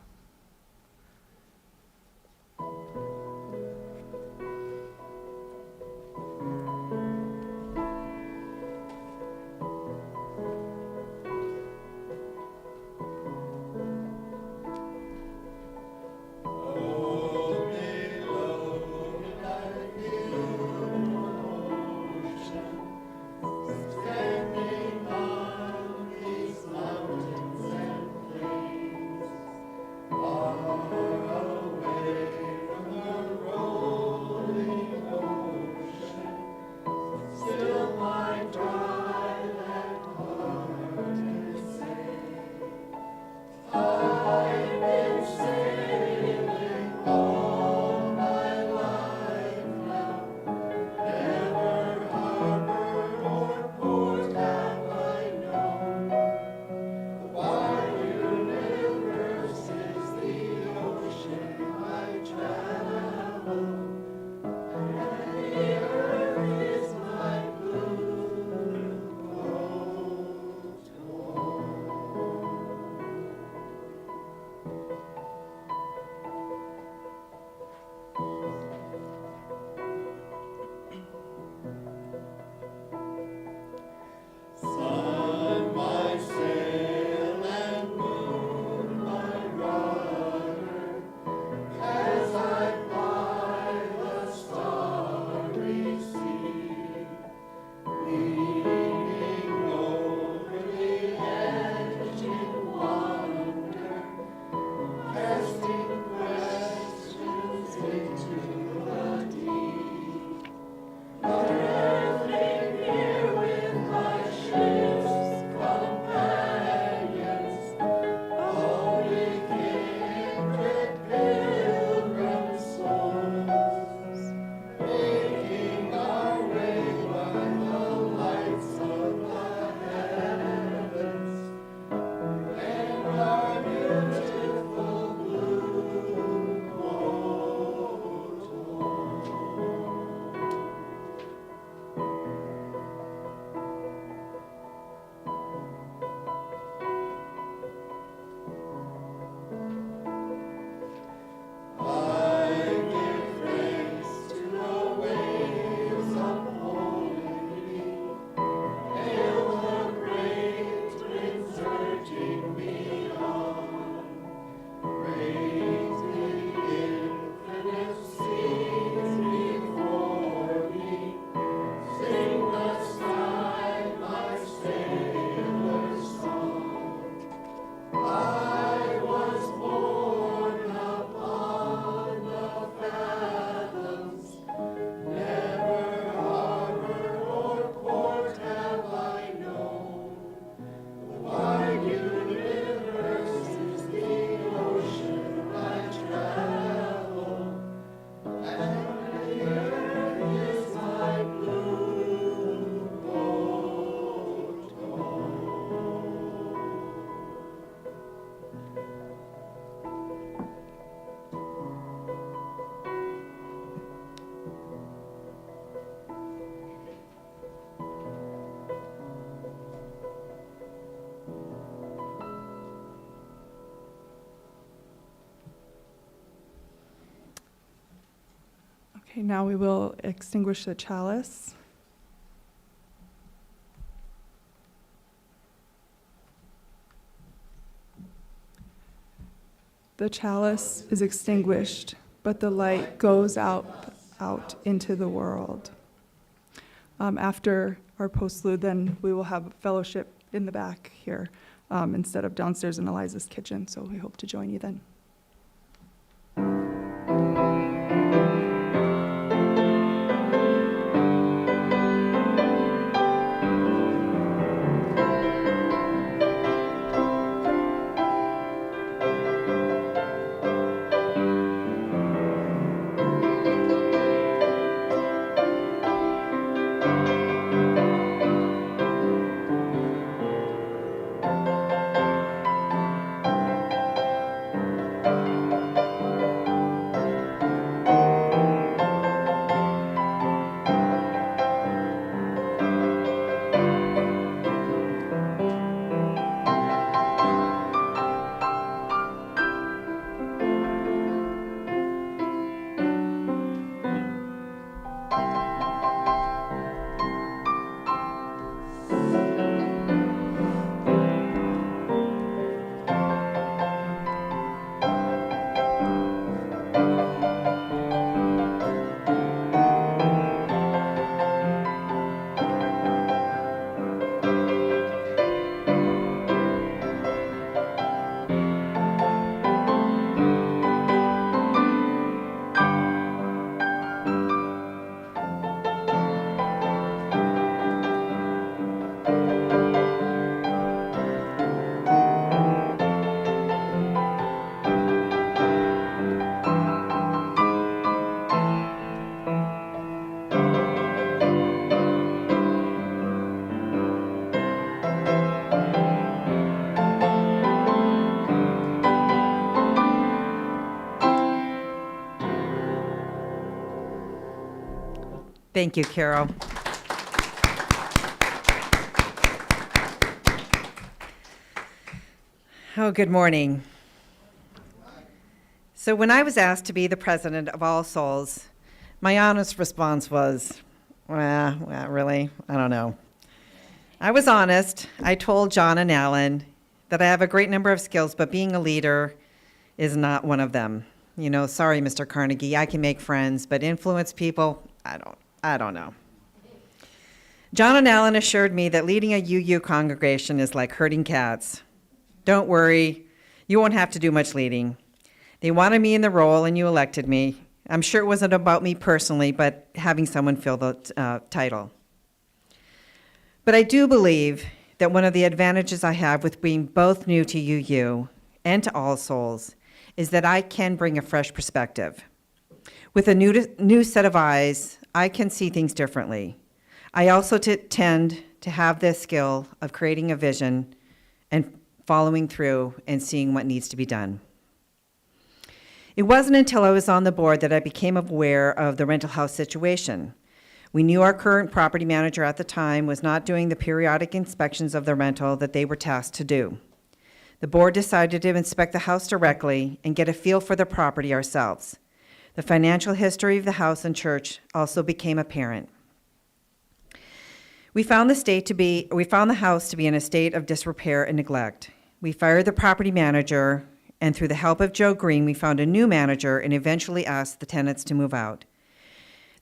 [SPEAKER 1] Okay, now we will extinguish the chalice. The chalice is extinguished, but the light goes out into the world. After our postlude, then we will have fellowship in the back here instead of downstairs in Eliza's kitchen, so we hope to join you then.
[SPEAKER 3] Thank you, Carol. Oh, good morning. So when I was asked to be the president of All Souls, my honest response was, well, really, I don't know. I was honest. I told John and Allan that I have a great number of skills, but being a leader is not one of them. You know, sorry, Mr. Carnegie, I can make friends, but influence people, I don't know. John and Allan assured me that leading a UU congregation is like herding cats. Don't worry, you won't have to do much leading. They wanted me in the role and you elected me. I'm sure it wasn't about me personally, but having someone fill the title. But I do believe that one of the advantages I have with being both new to UU and to All Souls is that I can bring a fresh perspective. With a new set of eyes, I can see things differently. I also tend to have this skill of creating a vision and following through and seeing what needs to be done. It wasn't until I was on the board that I became aware of the rental house situation. We knew our current property manager at the time was not doing the periodic inspections of the rental that they were tasked to do. The board decided to inspect the house directly and get a feel for the property ourselves. The financial history of the house and church also became apparent. We found the house to be in a state of disrepair and neglect. We fired the property manager, and through the help of Joe Green, we found a new manager and eventually asked the tenants to move out.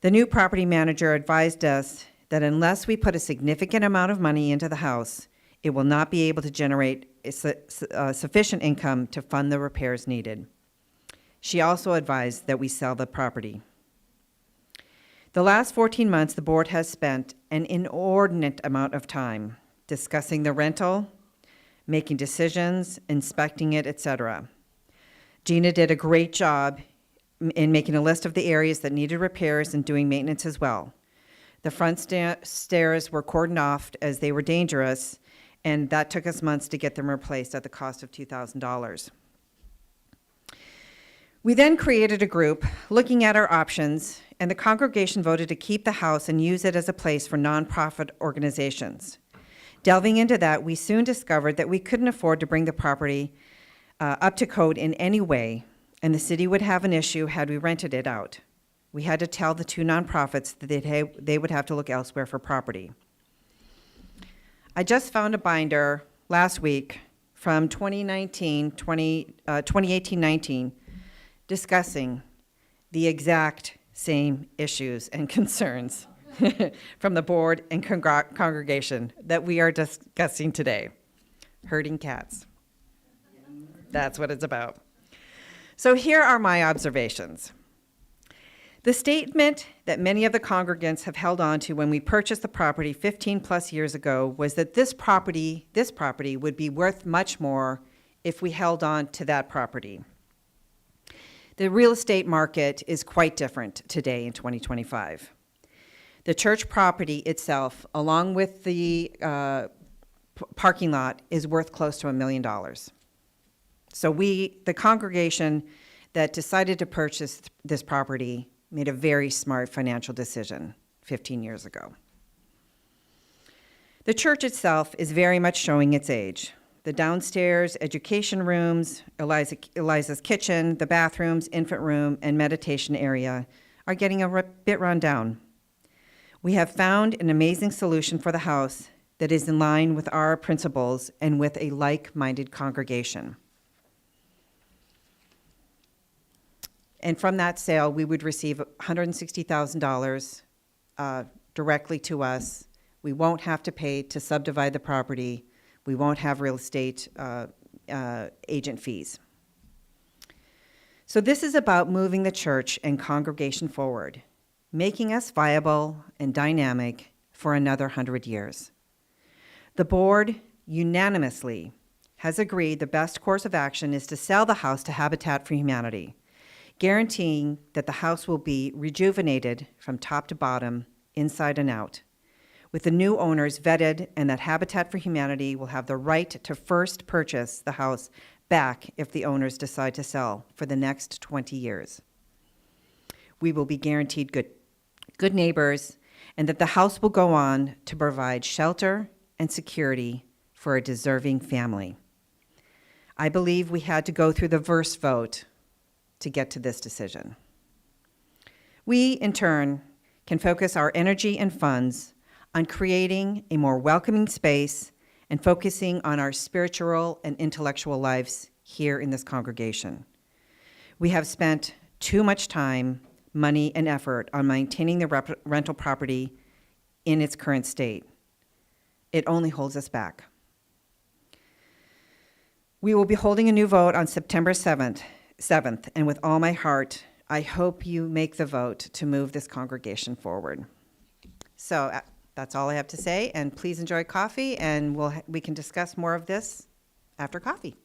[SPEAKER 3] The new property manager advised us that unless we put a significant amount of money into the house, it will not be able to generate sufficient income to fund the repairs needed. She also advised that we sell the property. The last 14 months, the board has spent an inordinate amount of time discussing the rental, making decisions, inspecting it, etc. Gina did a great job in making a list of the areas that needed repairs and doing maintenance as well. The front stairs were cordoned off as they were dangerous, and that took us months to get them replaced at the cost of $2,000. We then created a group looking at our options, and the congregation voted to keep the house and use it as a place for nonprofit organizations. Delving into that, we soon discovered that we couldn't afford to bring the property up to code in any way, and the city would have an issue had we rented it out. We had to tell the two nonprofits that they would have to look elsewhere for property. I just found a binder last week from 2018-19 discussing the exact same issues and concerns from the board and congregation that we are discussing today. Herding cats. That's what it's about. So here are my observations. The statement that many of the congregants have held on to when we purchased the property 15 plus years ago was that this property would be worth much more if we held on to that property. The real estate market is quite different today in 2025. The church property itself, along with the parking lot, is worth close to $1 million. So the congregation that decided to purchase this property made a very smart financial decision 15 years ago. The church itself is very much showing its age. The downstairs education rooms, Eliza's kitchen, the bathrooms, infant room, and meditation area are getting a bit run down. We have found an amazing solution for the house that is in line with our principles and with a like-minded congregation. And from that sale, we would receive $160,000 directly to us. We won't have to pay to subdivide the property. We won't have real estate agent fees. So this is about moving the church and congregation forward, making us viable and dynamic for another 100 years. The board unanimously has agreed the best course of action is to sell the house to Habitat for Humanity, guaranteeing that the house will be rejuvenated from top to bottom, inside and out, with the new owners vetted, and that Habitat for Humanity will have the right to first purchase the house back if the owners decide to sell for the next 20 years. We will be guaranteed good neighbors, and that the house will go on to provide shelter and security for a deserving family. I believe we had to go through the verse vote to get to this decision. We, in turn, can focus our energy and funds on creating a more welcoming space and focusing on our spiritual and intellectual lives here in this congregation. We have spent too much time, money, and effort on maintaining the rental property in its current state. It only holds us back. We will be holding a new vote on September 7th, and with all my heart, I hope you make the vote to move this congregation forward. So that's all I have to say, and please enjoy coffee, and we can discuss more of this after coffee.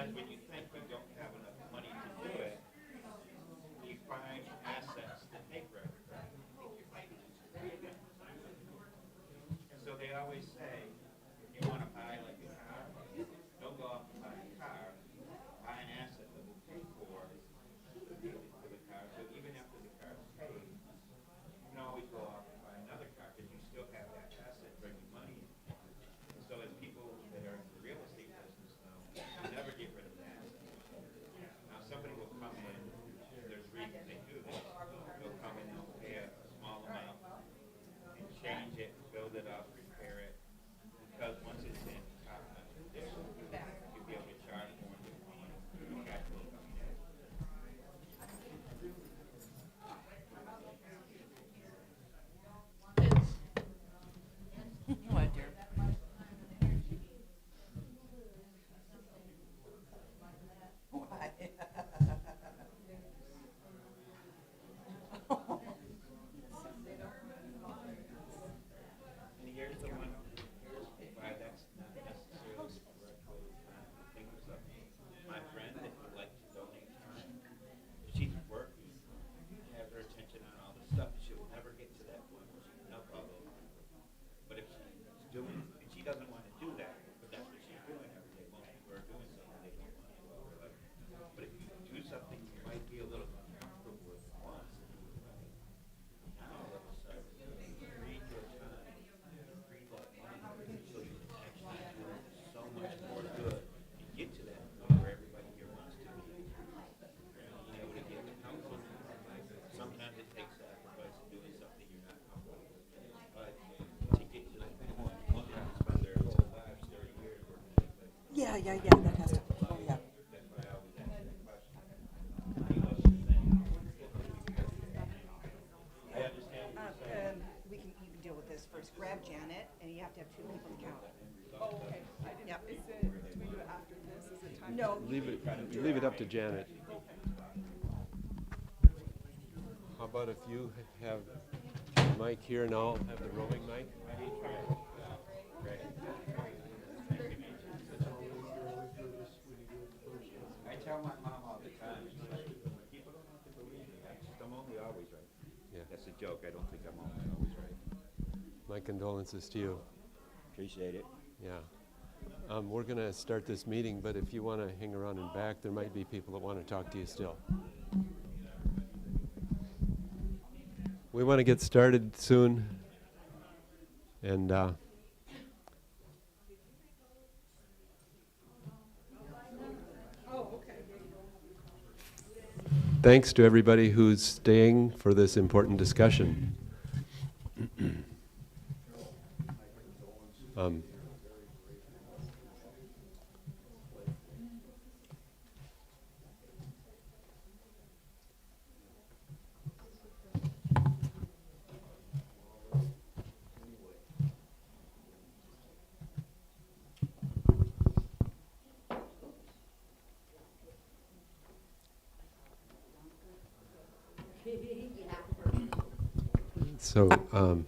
[SPEAKER 7] sometimes when you think you don't have enough money to do it, you find assets that pay for everything. And so they always say, if you want to buy like a car, don't go off and buy a car, buy an asset that will pay for the car. So even after the car is paid, you can always go off and buy another car because you still have that asset bringing money in. And so as people that are in the real estate business know, you never get rid of that. Now somebody will come in, there's reasons they do this. They'll come in, they'll pay a small amount and change it, build it up, repair it. Because once it's in top-notch condition, you'll be able to charge more than the cash flow coming in.
[SPEAKER 3] What, dear?
[SPEAKER 7] And here's the one, here's why that's not necessarily the correct way to think of something. My friend that would like to donate time, if she's working, have her attention on all this stuff, she'll never get to that point where she can help all those people. But if she's doing, and she doesn't want to do that, but that's what she's doing every day. Most people are doing something they don't want to do all their life. But if you do something you might be a little uncomfortable with once, and do it right, now all of a sudden, you read your time, you read that money, so you can actually do so much more good and get to that point where everybody here wants to be. Being able to get the counsel. Sometimes it takes sacrifice of doing something you're not comfortable with. But to get to that point, most people spend their whole lives, 30 years working at it.
[SPEAKER 8] Yeah, that has to, yeah.
[SPEAKER 7] That's why I always ask that question. What's the thing? I understand what you're saying.
[SPEAKER 8] We can deal with this first. Grab Janet, and you have to have 2 people to count.
[SPEAKER 1] Oh, okay. I didn't,
[SPEAKER 8] Yep.
[SPEAKER 1] is it, do we do it after this? Is it time?
[SPEAKER 8] No,
[SPEAKER 2] Leave it up to Janet. How about if you have the mic here and I'll have the roving mic?
[SPEAKER 7] I tell my mom all the time, people don't have to believe me. I'm only always right.
[SPEAKER 2] Yeah.
[SPEAKER 7] That's a joke. I don't think I'm always right.
[SPEAKER 2] My condolences to you.
[SPEAKER 7] Appreciate it.
[SPEAKER 2] Yeah. We're going to start this meeting, but if you want to hang around in back, there might be people that want to talk to you still. We want to get started soon. And thanks to everybody who's staying for this important discussion. So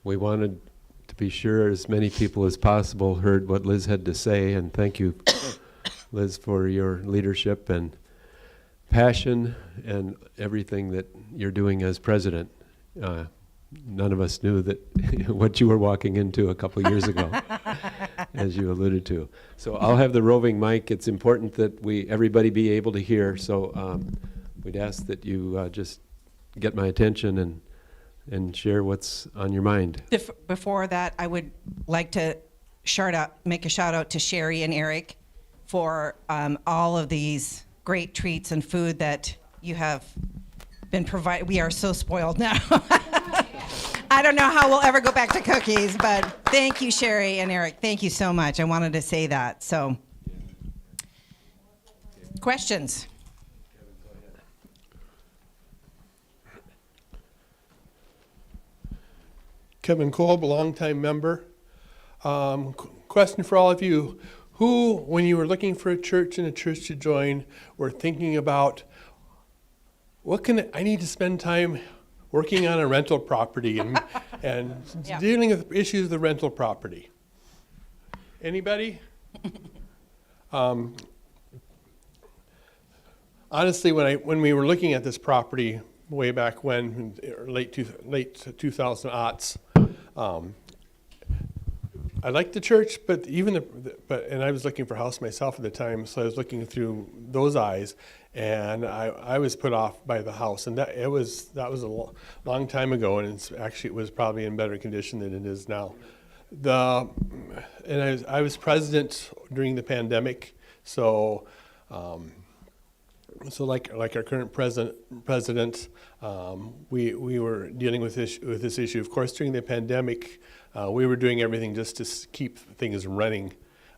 [SPEAKER 2] we wanted to be sure as many people as possible heard what Liz had to say, and thank you, Liz, for your leadership and passion and everything that you're doing as president. None of us knew that what you were walking into a couple years ago, as you alluded to. So I'll have the roving mic. It's important that everybody be able to hear. So we'd ask that you just get my attention and share what's on your mind.
[SPEAKER 8] before that, I would like to make a shout out to Sherry and Eric for all of these great treats and food that you have been provided. We are so spoiled now. I don't know how we'll ever go back to cookies, but thank you, Sherry and Eric. Thank you so much. I wanted to say that. So, questions?
[SPEAKER 9] Kevin Kolb, a longtime member. Question for all of you. Who, when you were looking for a church and a church to join, were thinking about, I need to spend time working on a rental property and
[SPEAKER 8] Yeah.
[SPEAKER 9] dealing with issues of the rental property? Anybody? Honestly, when we were looking at this property way back when, late 2000 aughts, I liked the church, but and I was looking for a house myself at the time, so I was looking through those eyes, and I was put off by the house, and that was a long time ago, and it was probably in better condition than it is now. And I was president during the pandemic, so like our current president, we were dealing with this issue. Of course, during the pandemic, we were doing everything just to keep things running,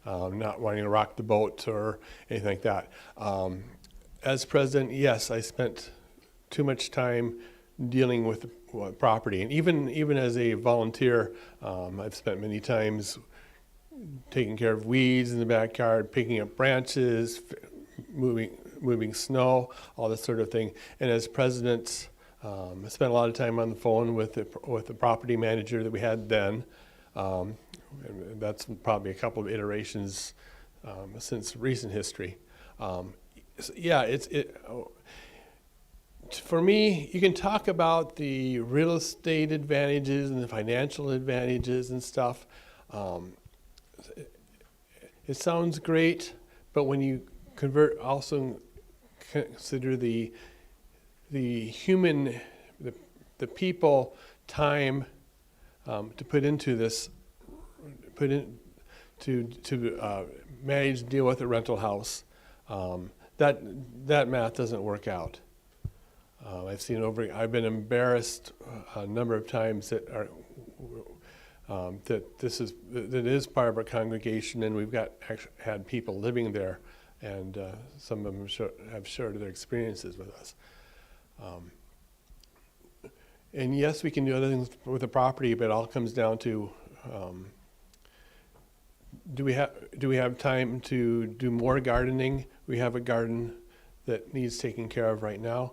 [SPEAKER 9] not wanting to rock the boat or anything like that. As president, yes, I spent too much time dealing with property, and even as a volunteer, I've spent many times taking care of weeds in the backyard, picking up branches, moving snow, all this sort of thing. And as president, I spent a lot of time on the phone with the property manager that we had then. And that's probably a couple of iterations since recent history. For me, you can talk about the real estate advantages and the financial advantages and stuff. It sounds great, but when you also consider the human, the people time to put into this, to manage to deal with a rental house, that math doesn't work out. I've been embarrassed a number of times that that is part of our congregation, and we've had people living there, and some of them have shared their experiences with us. And yes, we can do other things with the property, but it all comes down to do we have time to do more gardening? We have a garden that needs taking care of right now.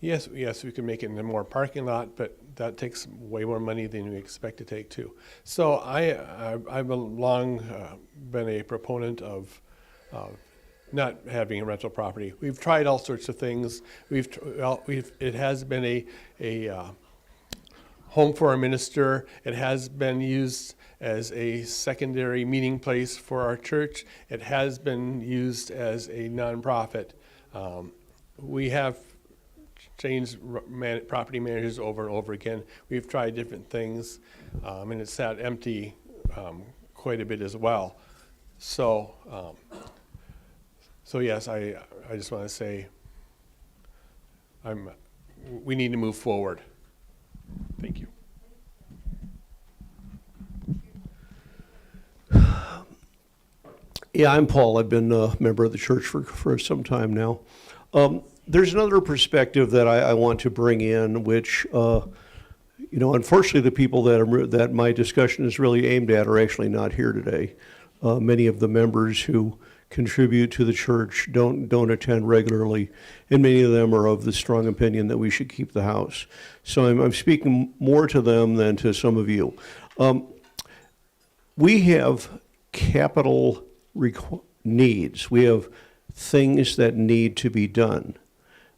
[SPEAKER 9] Yes, we can make it into more parking lot, but that takes way more money than we expect to take too. So I've long been a proponent of not having a rental property. We've tried all sorts of things. It has been a home for our minister. It has been used as a secondary meeting place for our church. It has been used as a nonprofit. We have changed property managers over and over again. We've tried different things, and it's sat empty quite a bit as well. So yes, I just want to say we need to move forward. Thank you.
[SPEAKER 5] Yeah, I'm Paul. I've been a member of the church for some time now. There's another perspective that I want to bring in, which, unfortunately, the people that my discussion is really aimed at are actually not here today. Many of the members who contribute to the church don't attend regularly, and many of them are of the strong opinion that we should keep the house. So I'm speaking more to them than to some of you. We have capital needs. We have things that need to be done.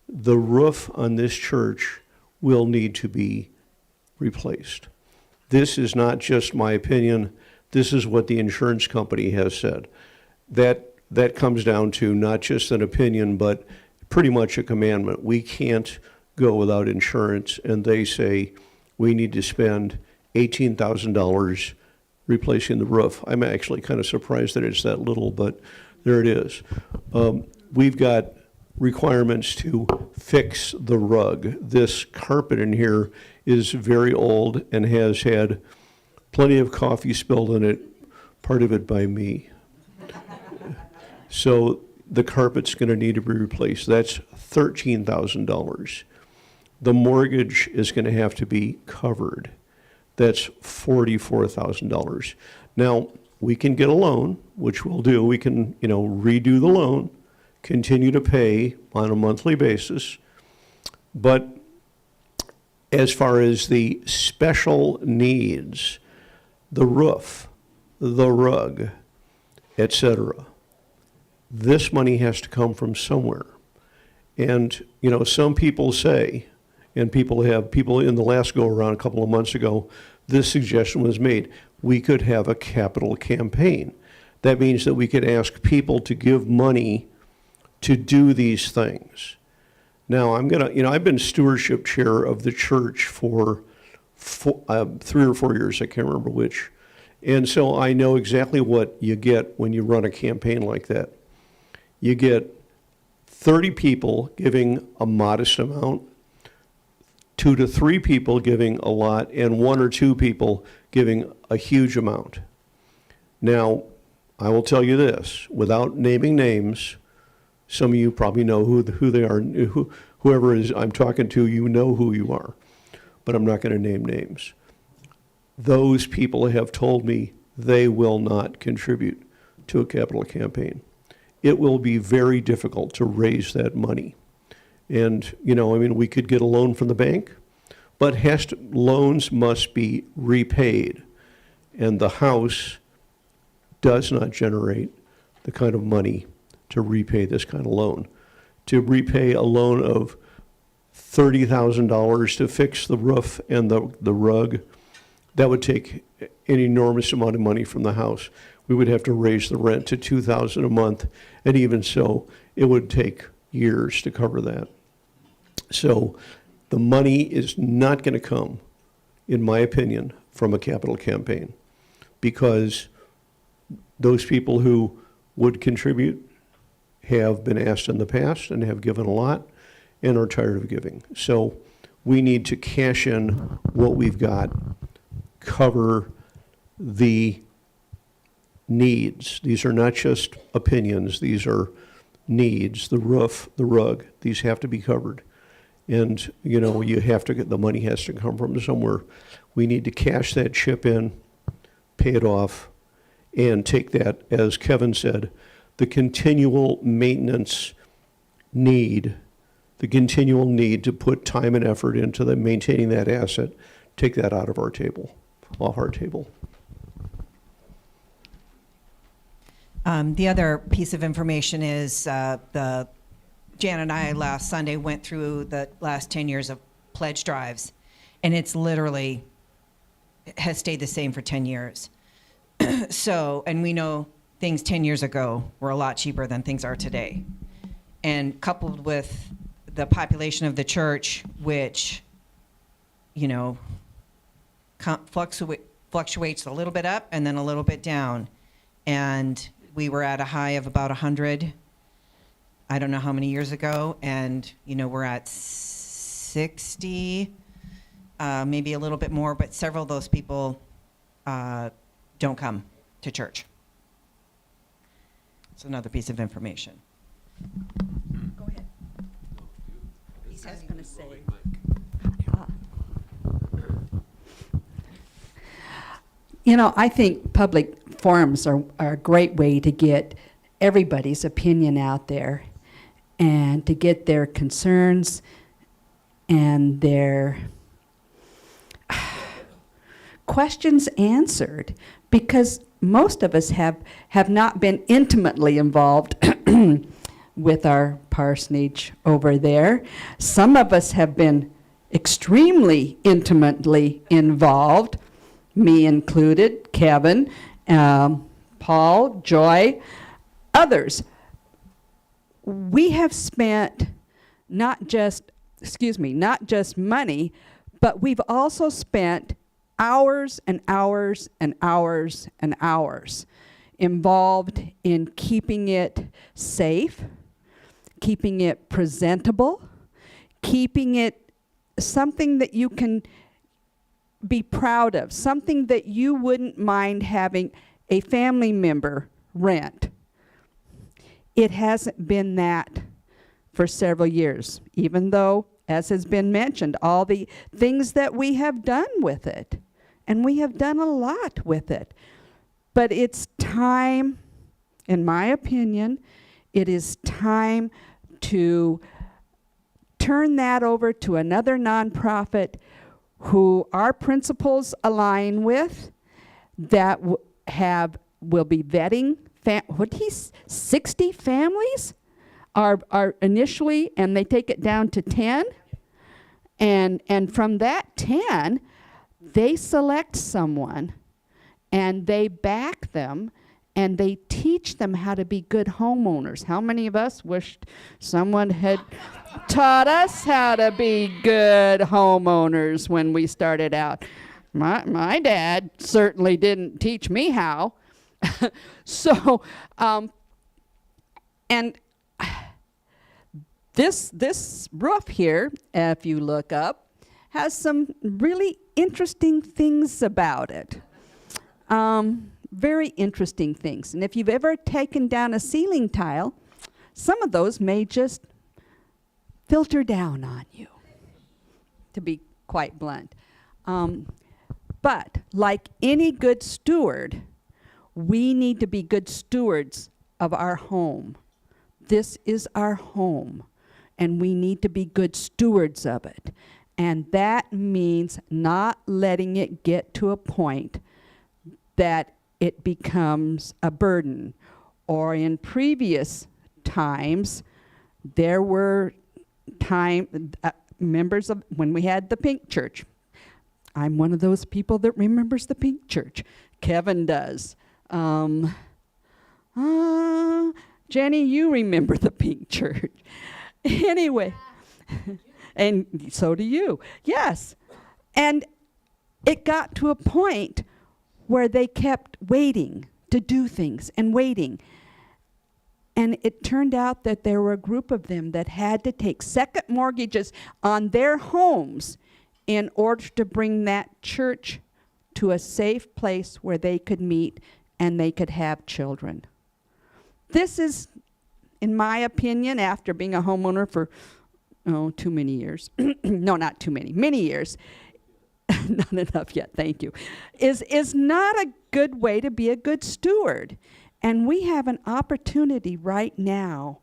[SPEAKER 5] The roof on this church will need to be replaced. This is not just my opinion. This is what the insurance company has said. That comes down to not just an opinion, but pretty much a commandment. We can't go without insurance, and they say we need to spend $18,000 replacing the roof. I'm actually kind of surprised that it's that little, but there it is. We've got requirements to fix the rug. This carpet in here is very old and has had plenty of coffee spilled on it, part of it by me. So the carpet's going to need to be replaced. That's $13,000. The mortgage is going to have to be covered. That's $44,000. Now, we can get a loan, which we'll do. We can, redo the loan, continue to pay on a monthly basis. But as far as the special needs, the roof, the rug, etc. This money has to come from somewhere. And, you know, some people say, and people in the last go around a couple of months ago, this suggestion was made, we could have a capital campaign. That means that we could ask people to give money to do these things. Now, I've been stewardship chair of the church for 3 or 4 years, I can't remember which. And so I know exactly what you get when you run a campaign like that. You get 30 people giving a modest amount, 2 to 3 people giving a lot, and 1 or 2 people giving a huge amount. Now, I will tell you this, without naming names, some of you probably know who they are. Whoever is I'm talking to, you know who you are, but I'm not going to name names. Those people have told me they will not contribute to a capital campaign. It will be very difficult to raise that money. And, we could get a loan from the bank, but loans must be repaid. And the house does not generate the kind of money to repay this kind of loan. To repay a loan of $30,000 to fix the roof and the rug, that would take an enormous amount of money from the house. We would have to raise the rent to $2,000 a month, and even so, it would take years to cover that. So the money is not going to come, in my opinion, from a capital campaign, because those people who would contribute have been asked in the past and have given a lot and are tired of giving. So we need to cash in what we've got, cover the needs. These are not just opinions, these are needs. The roof, the rug, these have to be covered. And, you have to get, the money has to come from somewhere. We need to cash that chip in, pay it off, and take that, as Kevin said, the continual maintenance need, the continual need to put time and effort into maintaining that asset, take that out of our table, off our table.
[SPEAKER 8] The other piece of information is Jan and I last Sunday went through the last 10 years of pledge drives, and it's literally has stayed the same for 10 years. So, and we know things 10 years ago were a lot cheaper than things are today. And coupled with the population of the church, which, fluctuates a little bit up and then a little bit down. And we were at a high of about 100, I don't know how many years ago, and, we're at 60, maybe a little bit more, but several of those people don't come to church. It's another piece of information.
[SPEAKER 10] Go ahead. I was going to say. I think public forums are a great way to get everybody's opinion out there and to get their concerns and their questions answered, because most of us have not been intimately involved with our parsonage over there. Some of us have been extremely intimately involved, me included, Kevin, Paul, Joy, others. We have spent not just money, but we've also spent hours and hours and hours and hours involved in keeping it safe, keeping it presentable, keeping it something that you can be proud of, something that you wouldn't mind having a family member rent. It hasn't been that for several years, even though, as has been mentioned, all the things that we have done with it. And we have done a lot with it. But it's time, in my opinion, it is time to turn that over to another nonprofit who our principles align with, that will be vetting 60 families are initially, and they take it down to 10. And from that 10, they select someone and they back them and they teach them how to be good homeowners. How many of us wished someone had taught us how to be good homeowners when we started out? My dad certainly didn't teach me how. So, and this roof here, if you look up, has some really interesting things about it. Very interesting things. And if you've ever taken down a ceiling tile, some of those may just filter down on you, to be quite blunt. But like any good steward, we need to be good stewards of our home. This is our home, and we need to be good stewards of it. And that means not letting it get to a point that it becomes a burden. Or in previous times, there were members of, when we had the pink church. I'm one of those people that remembers the pink church. Kevin does. Jenny, you remember the pink church. Anyway, and so do you. Yes. And it got to a point where they kept waiting to do things and waiting. And it turned out that there were a group of them that had to take second mortgages on their homes in order to bring that church to a safe place where they could meet and they could have children. This is, in my opinion, after being a homeowner for, too many years. No, not too many, many years. Not enough yet, thank you. Is not a good way to be a good steward. And we have an opportunity right now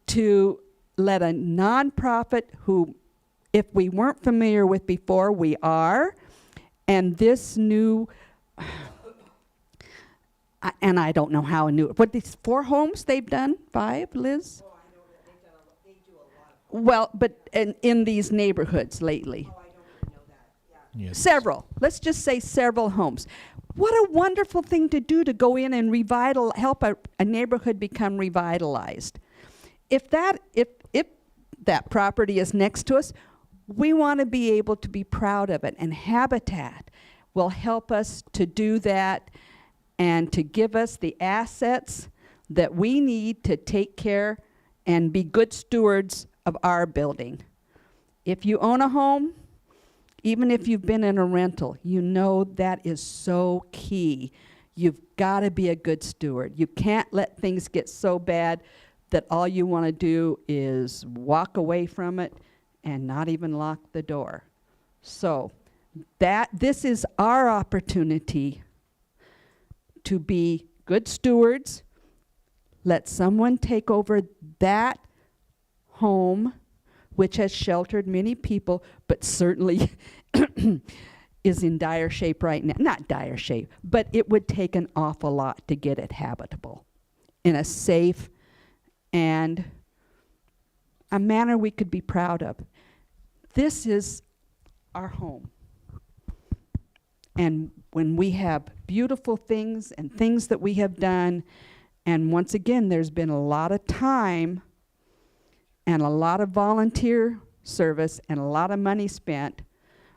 [SPEAKER 10] to let a nonprofit who, if we weren't familiar with before, we are, and this new, and I don't know how new, what, these 4 homes they've done? 5, Liz? Oh, I don't know. They do a lot of. Well, but in these neighborhoods lately. Oh, I don't really know that. Yeah. Yes. Several. Let's just say several homes. What a wonderful thing to do, to go in and help a neighborhood become revitalized. If that property is next to us, we want to be able to be proud of it, and Habitat will help us to do that and to give us the assets that we need to take care and be good stewards of our building. If you own a home, even if you've been in a rental, you know that is so key. You've got to be a good steward. You can't let things get so bad that all you want to do is walk away from it and not even lock the door. So this is our opportunity to be good stewards. Let someone take over that home, which has sheltered many people, but certainly is in dire shape right now. Not dire shape, but it would take an awful lot to get it habitable in a safe and a manner we could be proud of. This is our home. And when we have beautiful things and things that we have done, and once again, there's been a lot of time and a lot of volunteer service and a lot of money spent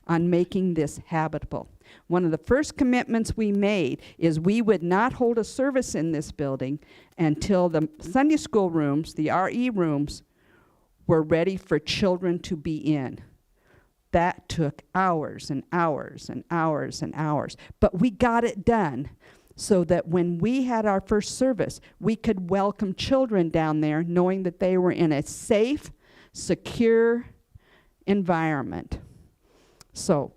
[SPEAKER 10] on making this habitable. One of the first commitments we made is we would not hold a service in this building until the Sunday school rooms, the RE rooms, were ready for children to be in. That took hours and hours and hours and hours. But we got it done so that when we had our first service, we could welcome children down there knowing that they were in a safe, secure environment. So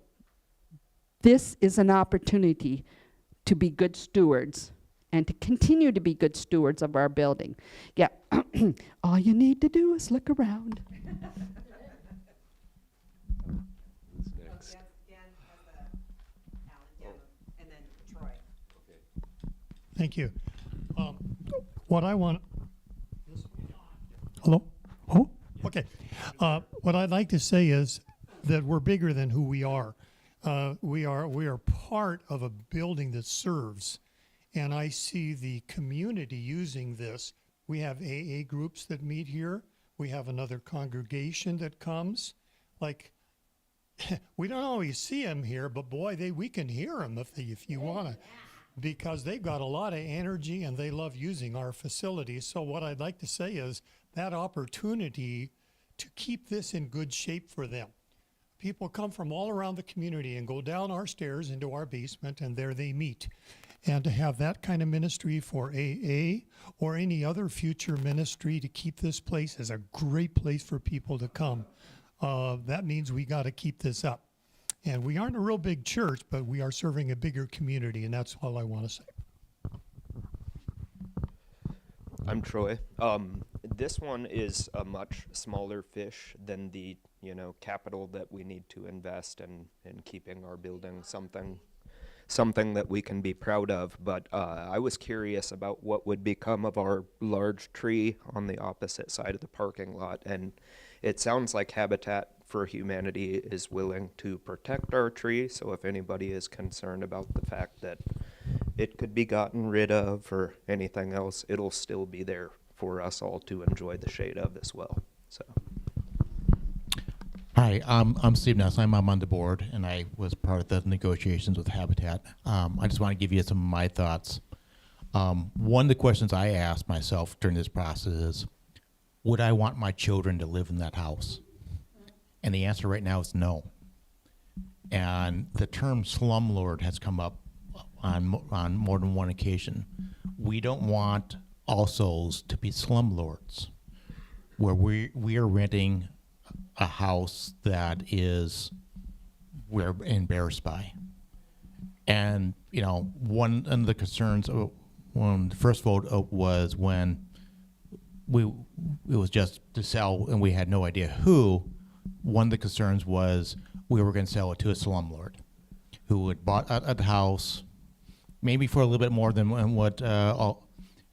[SPEAKER 10] this is an opportunity to be good stewards and to continue to be good stewards of our building. Yeah, all you need to do is look around.
[SPEAKER 2] Who's next?
[SPEAKER 3] Dan has Allan, and then Troy.
[SPEAKER 11] Thank you. What I want. Hello? Oh, okay. What I'd like to say is that we're bigger than who we are. We are part of a building that serves, and I see the community using this. We have AA groups that meet here. We have another congregation that comes. Like, we don't always see them here, but boy, we can hear them if you want to, because they've got a lot of energy and they love using our facilities. So what I'd like to say is that opportunity to keep this in good shape for them. People come from all around the community and go down our stairs into our basement, and there they meet. And to have that kind of ministry for AA or any other future ministry to keep this place as a great place for people to come, that means we got to keep this up. And we aren't a real big church, but we are serving a bigger community, and that's all I want to say.
[SPEAKER 12] I'm Troy. This one is a much smaller fish than the, capital that we need to invest in keeping our building something that we can be proud of. But I was curious about what would become of our large tree on the opposite side of the parking lot. And it sounds like Habitat for Humanity is willing to protect our tree. So if anybody is concerned about the fact that it could be gotten rid of or anything else, it'll still be there for us all to enjoy the shade of as well. So.
[SPEAKER 13] Hi, I'm Steve Ness. I'm on the board, and I was part of the negotiations with Habitat. I just want to give you some of my thoughts. One of the questions I asked myself during this process is, would I want my children to live in that house? And the answer right now is no. And the term slumlord has come up on more than one occasion. We don't want All Souls to be slumlords, where we are renting a house that we're embarrassed by. And, one of the concerns when the first vote was when it was just to sell and we had no idea who. One of the concerns was we were going to sell it to a slumlord who had bought a house, maybe for a little bit more than what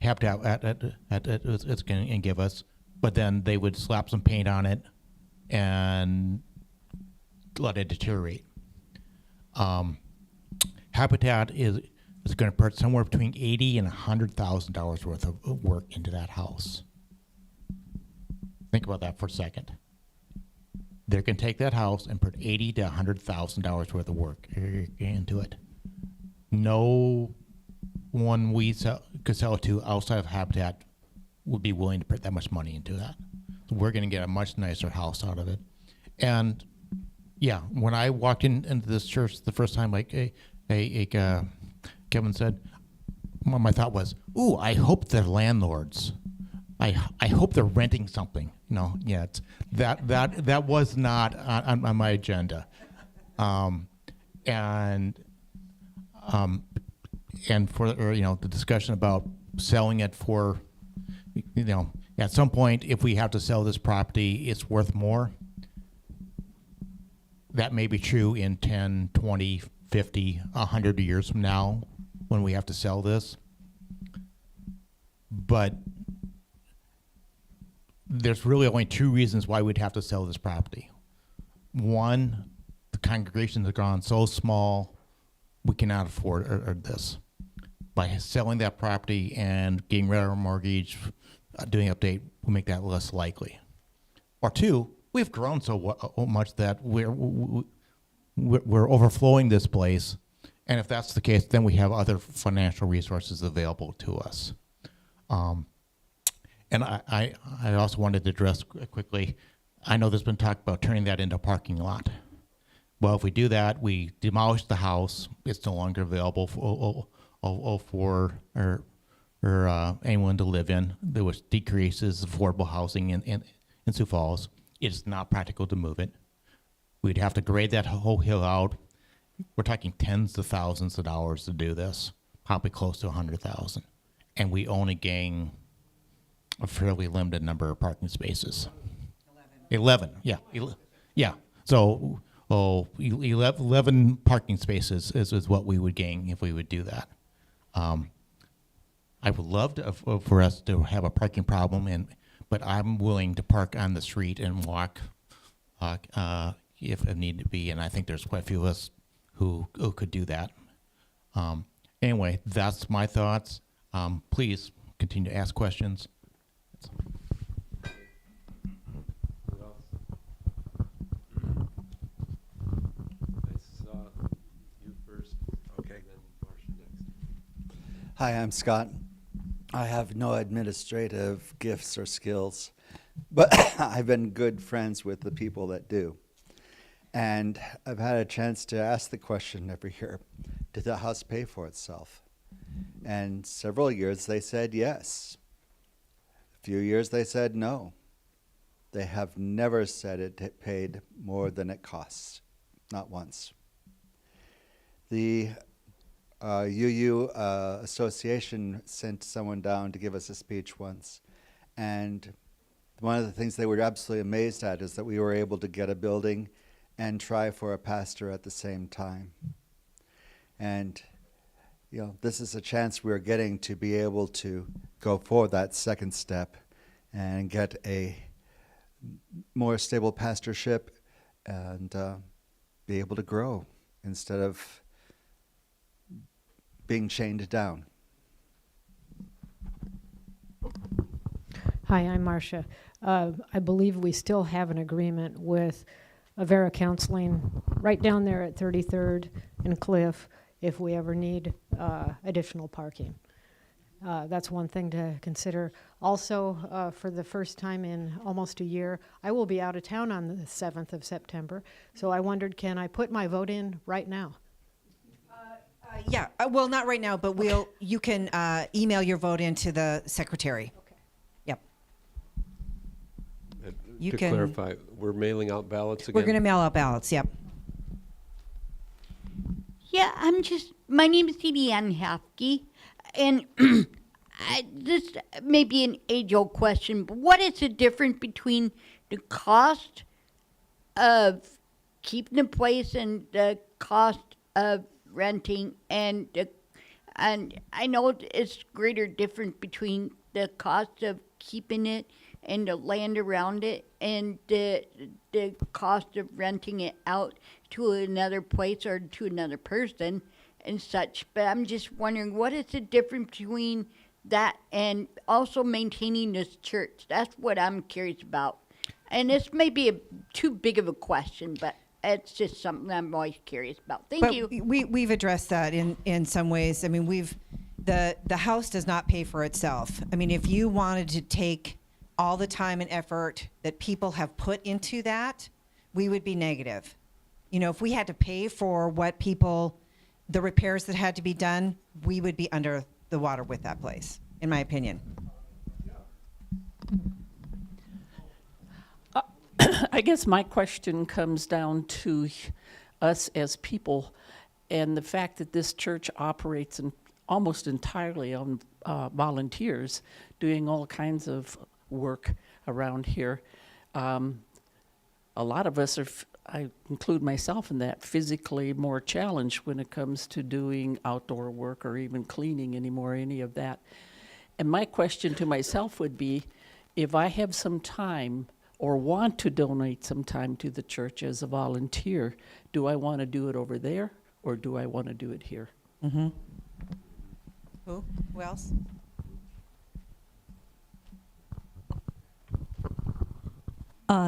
[SPEAKER 13] Habitat it's going to give us, but then they would slap some paint on it and let it deteriorate. Habitat is going to put somewhere between $80,000 and $100,000 worth of work into that house. Think about that for a second. They can take that house and put $80,000 to $100,000 worth of work into it. No one could sell it to outside of Habitat would be willing to put that much money into that. So we're going to get a much nicer house out of it. And yeah, when I walked into this church the first time, like Kevin said, my thought was, ooh, I hope they're landlords. I hope they're renting something. It's that was not on my agenda. And for the discussion about selling it for, at some point, if we have to sell this property, it's worth more. That may be true in 10, 20, 50, 100 years from now when we have to sell this. But there's really only two reasons why we'd have to sell this property. One, the congregations have gone so small, we cannot afford this. By selling that property and getting rid of our mortgage, doing update, we'll make that less likely. Or two, we've grown so much that we're overflowing this place, and if that's the case, then we have other financial resources available to us. And I also wanted to address quickly, I know there's been talk about turning that into a parking lot. Well, if we do that, we demolish the house, it's no longer available for anyone to live in, which decreases affordable housing in Sioux Falls. It's not practical to move it. We'd have to grade that whole hill out. We're talking tens of thousands of dollars to do this, probably close to 100,000. And we only gain a fairly limited number of parking spaces. 11, yeah. Yeah, so 11 parking spaces is what we would gain if we would do that. I would love to, for us to have a parking problem, but I'm willing to park on the street and walk if it need to be, and I think there's quite a few of us who could do that. Anyway, that's my thoughts. Please continue to ask questions.
[SPEAKER 2] Who else? I saw you first.
[SPEAKER 14] Okay.
[SPEAKER 2] And then Marcia next.
[SPEAKER 14] Hi, I'm Scott. I have no administrative gifts or skills, but I've been good friends with the people that do. And I've had a chance to ask the question every year, did the house pay for itself? And several years they said yes. A few years they said no. They have never said it paid more than it costs, not once. The UU Association sent someone down to give us a speech once, and one of the things they were absolutely amazed at is that we were able to get a building and try for a pastor at the same time. And you know, this is a chance we're getting to be able to go for that second step and get a more stable pastorship and be able to grow instead of being chained down.
[SPEAKER 15] Hi, I'm Marcia. I believe we still have an agreement with Avera Counseling right down there at 33rd and Cliff if we ever need additional parking. That's one thing to consider. Also, for the first time in almost a year, I will be out of town on the 7th of September. So I wondered, can I put my vote in right now?
[SPEAKER 8] Yeah, well, not right now, but you can email your vote into the secretary.
[SPEAKER 15] Okay.
[SPEAKER 8] Yep.
[SPEAKER 2] To clarify, we're mailing out ballots again?
[SPEAKER 8] We're going to mail out ballots, yep.
[SPEAKER 4] Yeah, my name is Deanne Hafke, and this may be an age-old question, but what is the difference between the cost of keeping the place and the cost of renting, and I know it's greater difference between the cost of keeping it and the land around it and the cost of renting it out to another place or to another person and such. But I'm just wondering, what is the difference between that and also maintaining this church? That's what I'm curious about. And this may be too big of a question, but it's just something I'm always curious about. Thank you.
[SPEAKER 8] We've addressed that in some ways. I mean, the house does not pay for itself. I mean, if you wanted to take all the time and effort that people have put into that, we would be negative. You know, if we had to pay for the repairs that had to be done, we would be under the water with that place, in my opinion.
[SPEAKER 16] I guess my question comes down to us as people and the fact that this church operates almost entirely on volunteers doing all kinds of work around here. A lot of us are, I include myself in that, physically more challenged when it comes to doing outdoor work or even cleaning anymore, any of that. And my question to myself would be, if I have some time or want to donate some time to the church as a volunteer, do I want to do it over there or do I want to do it here?
[SPEAKER 8] Mm-hmm. Who else?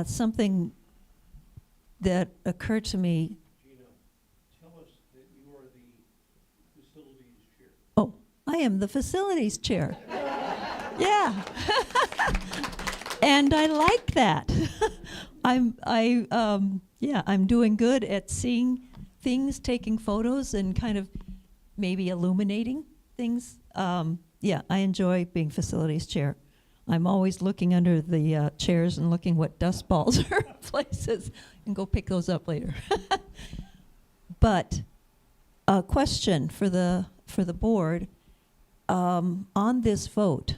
[SPEAKER 17] Something that occurred to me.
[SPEAKER 5] Gina, tell us that you are the facilities chair.
[SPEAKER 17] Oh, I am the facilities chair. Yeah. And I like that. I'm doing good at seeing things, taking photos, and kind of maybe illuminating things. Yeah, I enjoy being facilities chair. I'm always looking under the chairs and looking what dust balls are places, and go pick those up later. But a question for the board on this vote.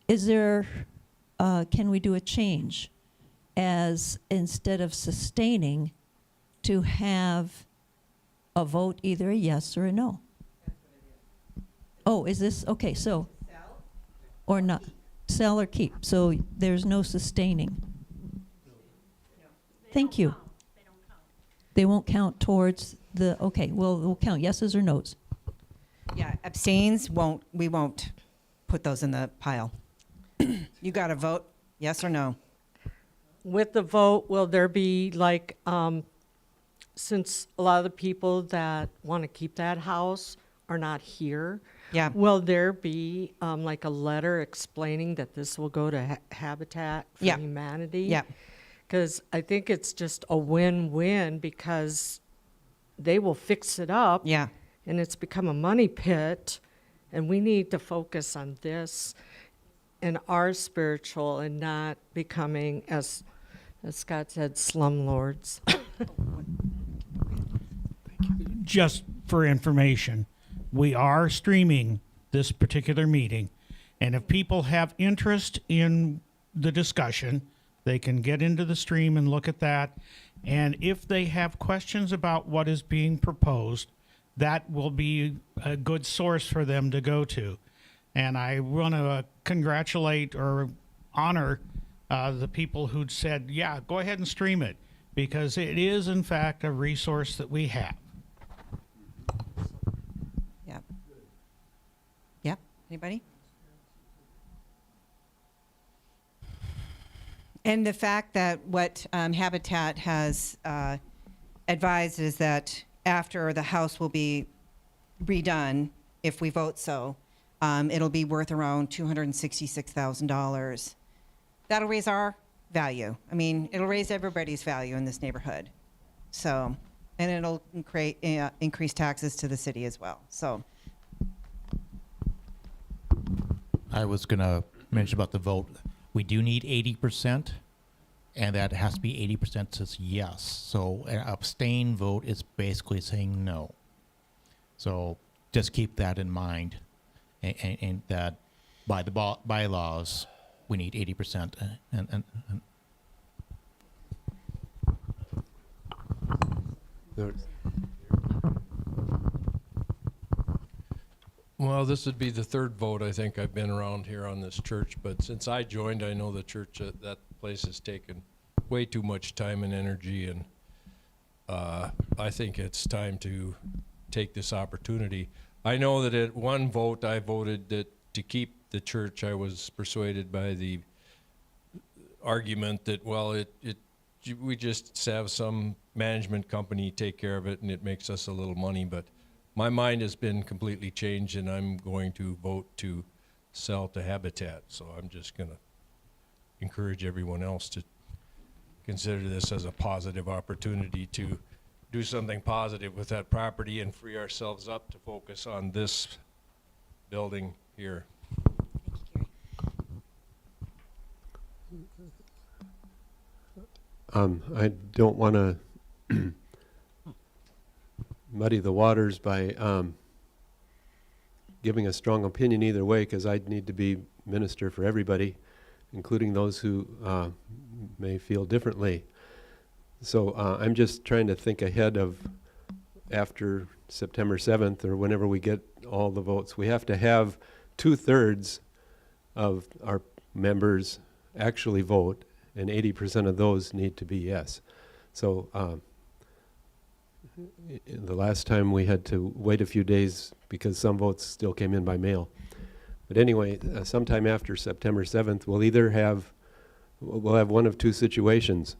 [SPEAKER 17] Is there, can we do a change as instead of sustaining to have a vote either a yes or a no? Oh, is this, okay, so. Or not, sell or keep, so there's no sustaining. Thank you. They won't count towards the, okay, well, we'll count yeses or nos.
[SPEAKER 8] Yeah, abstains we won't put those in the pile. You got to vote, yes or no?
[SPEAKER 18] With the vote, will there be like, since a lot of the people that want to keep that house are not here,
[SPEAKER 8] Yeah.
[SPEAKER 18] will there be like a letter explaining that this will go to Habitat for
[SPEAKER 8] Yeah.
[SPEAKER 18] Humanity?
[SPEAKER 8] Yeah.
[SPEAKER 18] Because I think it's just a win-win because they will fix it up.
[SPEAKER 8] Yeah.
[SPEAKER 18] And it's become a money pit, and we need to focus on this and our spiritual and not becoming, as Scott said, slumlords.
[SPEAKER 19] Just for information, we are streaming this particular meeting, and if people have interest in the discussion, they can get into the stream and look at that. And if they have questions about what is being proposed, that will be a good source for them to go to. And I want to congratulate or honor the people who'd said, yeah, go ahead and stream it, because it is, in fact, a resource that we have.
[SPEAKER 8] Yep. Yep. Anybody? And the fact that what Habitat has advised is that after the house will be redone, if we vote so, it'll be worth around $266,000. That'll raise our value. I mean, it'll raise everybody's value in this neighborhood. So, and it'll increase taxes to the city as well. So,
[SPEAKER 13] I was going to mention about the vote. We do need 80%, and that has to be 80% says yes. So an abstain vote is basically saying no. So just keep that in mind, and that by the bylaws, we need 80%. And
[SPEAKER 20] Well, this would be the third vote I think I've been around here on this church, but since I joined, I know the church, that place has taken way too much time and energy, and I think it's time to take this opportunity. I know that at one vote I voted that to keep the church. I was persuaded by the argument that, well, we just have some management company take care of it and it makes us a little money, but my mind has been completely changed, and I'm going to vote to sell to Habitat. So I'm just going to encourage everyone else to consider this as a positive opportunity to do something positive with that property and free ourselves up to focus on this building here.
[SPEAKER 2] I don't want to muddy the waters by giving a strong opinion either way, because I'd need to be minister for everybody, including those who may feel differently. So I'm just trying to think ahead of after September 7th or whenever we get all the votes. We have to have 2/3 of our members actually vote, and 80% of those need to be yes. So the last time we had to wait a few days because some votes still came in by mail. But anyway, sometime after September 7th, we'll have one of two situations.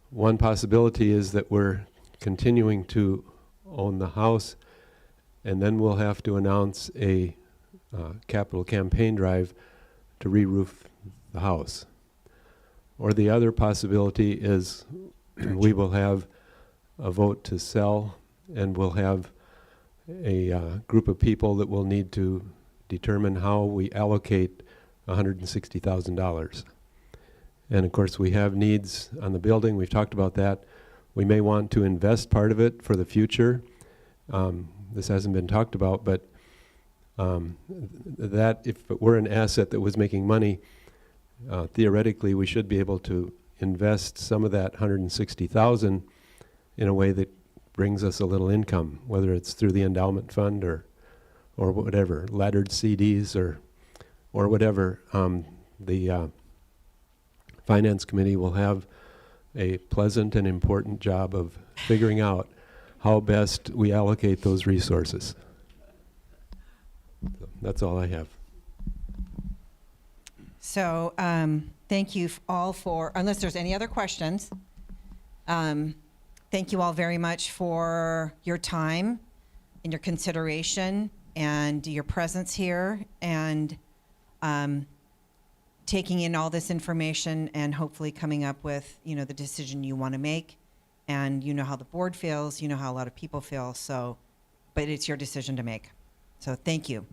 [SPEAKER 2] One possibility is that we're continuing to own the house, and then we'll have to announce a capital campaign drive to re-roof the house. Or the other possibility is we will have a vote to sell, and we'll have a group of people that will need to determine how we allocate $160,000. And of course, we have needs on the building. We've talked about that. We may want to invest part of it for the future. This hasn't been talked about, but that if it were an asset that was making money, theoretically, we should be able to invest some of that $160,000 in a way that brings us a little income, whether it's through the endowment fund or or whatever, lettered CDs or whatever, the Finance Committee will have a pleasant and important job of figuring out how best we allocate those resources. So that's all I have.
[SPEAKER 8] So thank you all for, unless there's any other questions, thank you all very much for your time and your consideration and your presence here and taking in all this information and hopefully coming up with, you know, the decision you want to make. And you know how the board feels, you know how a lot of people feel, so, but it's your decision to make. So thank you.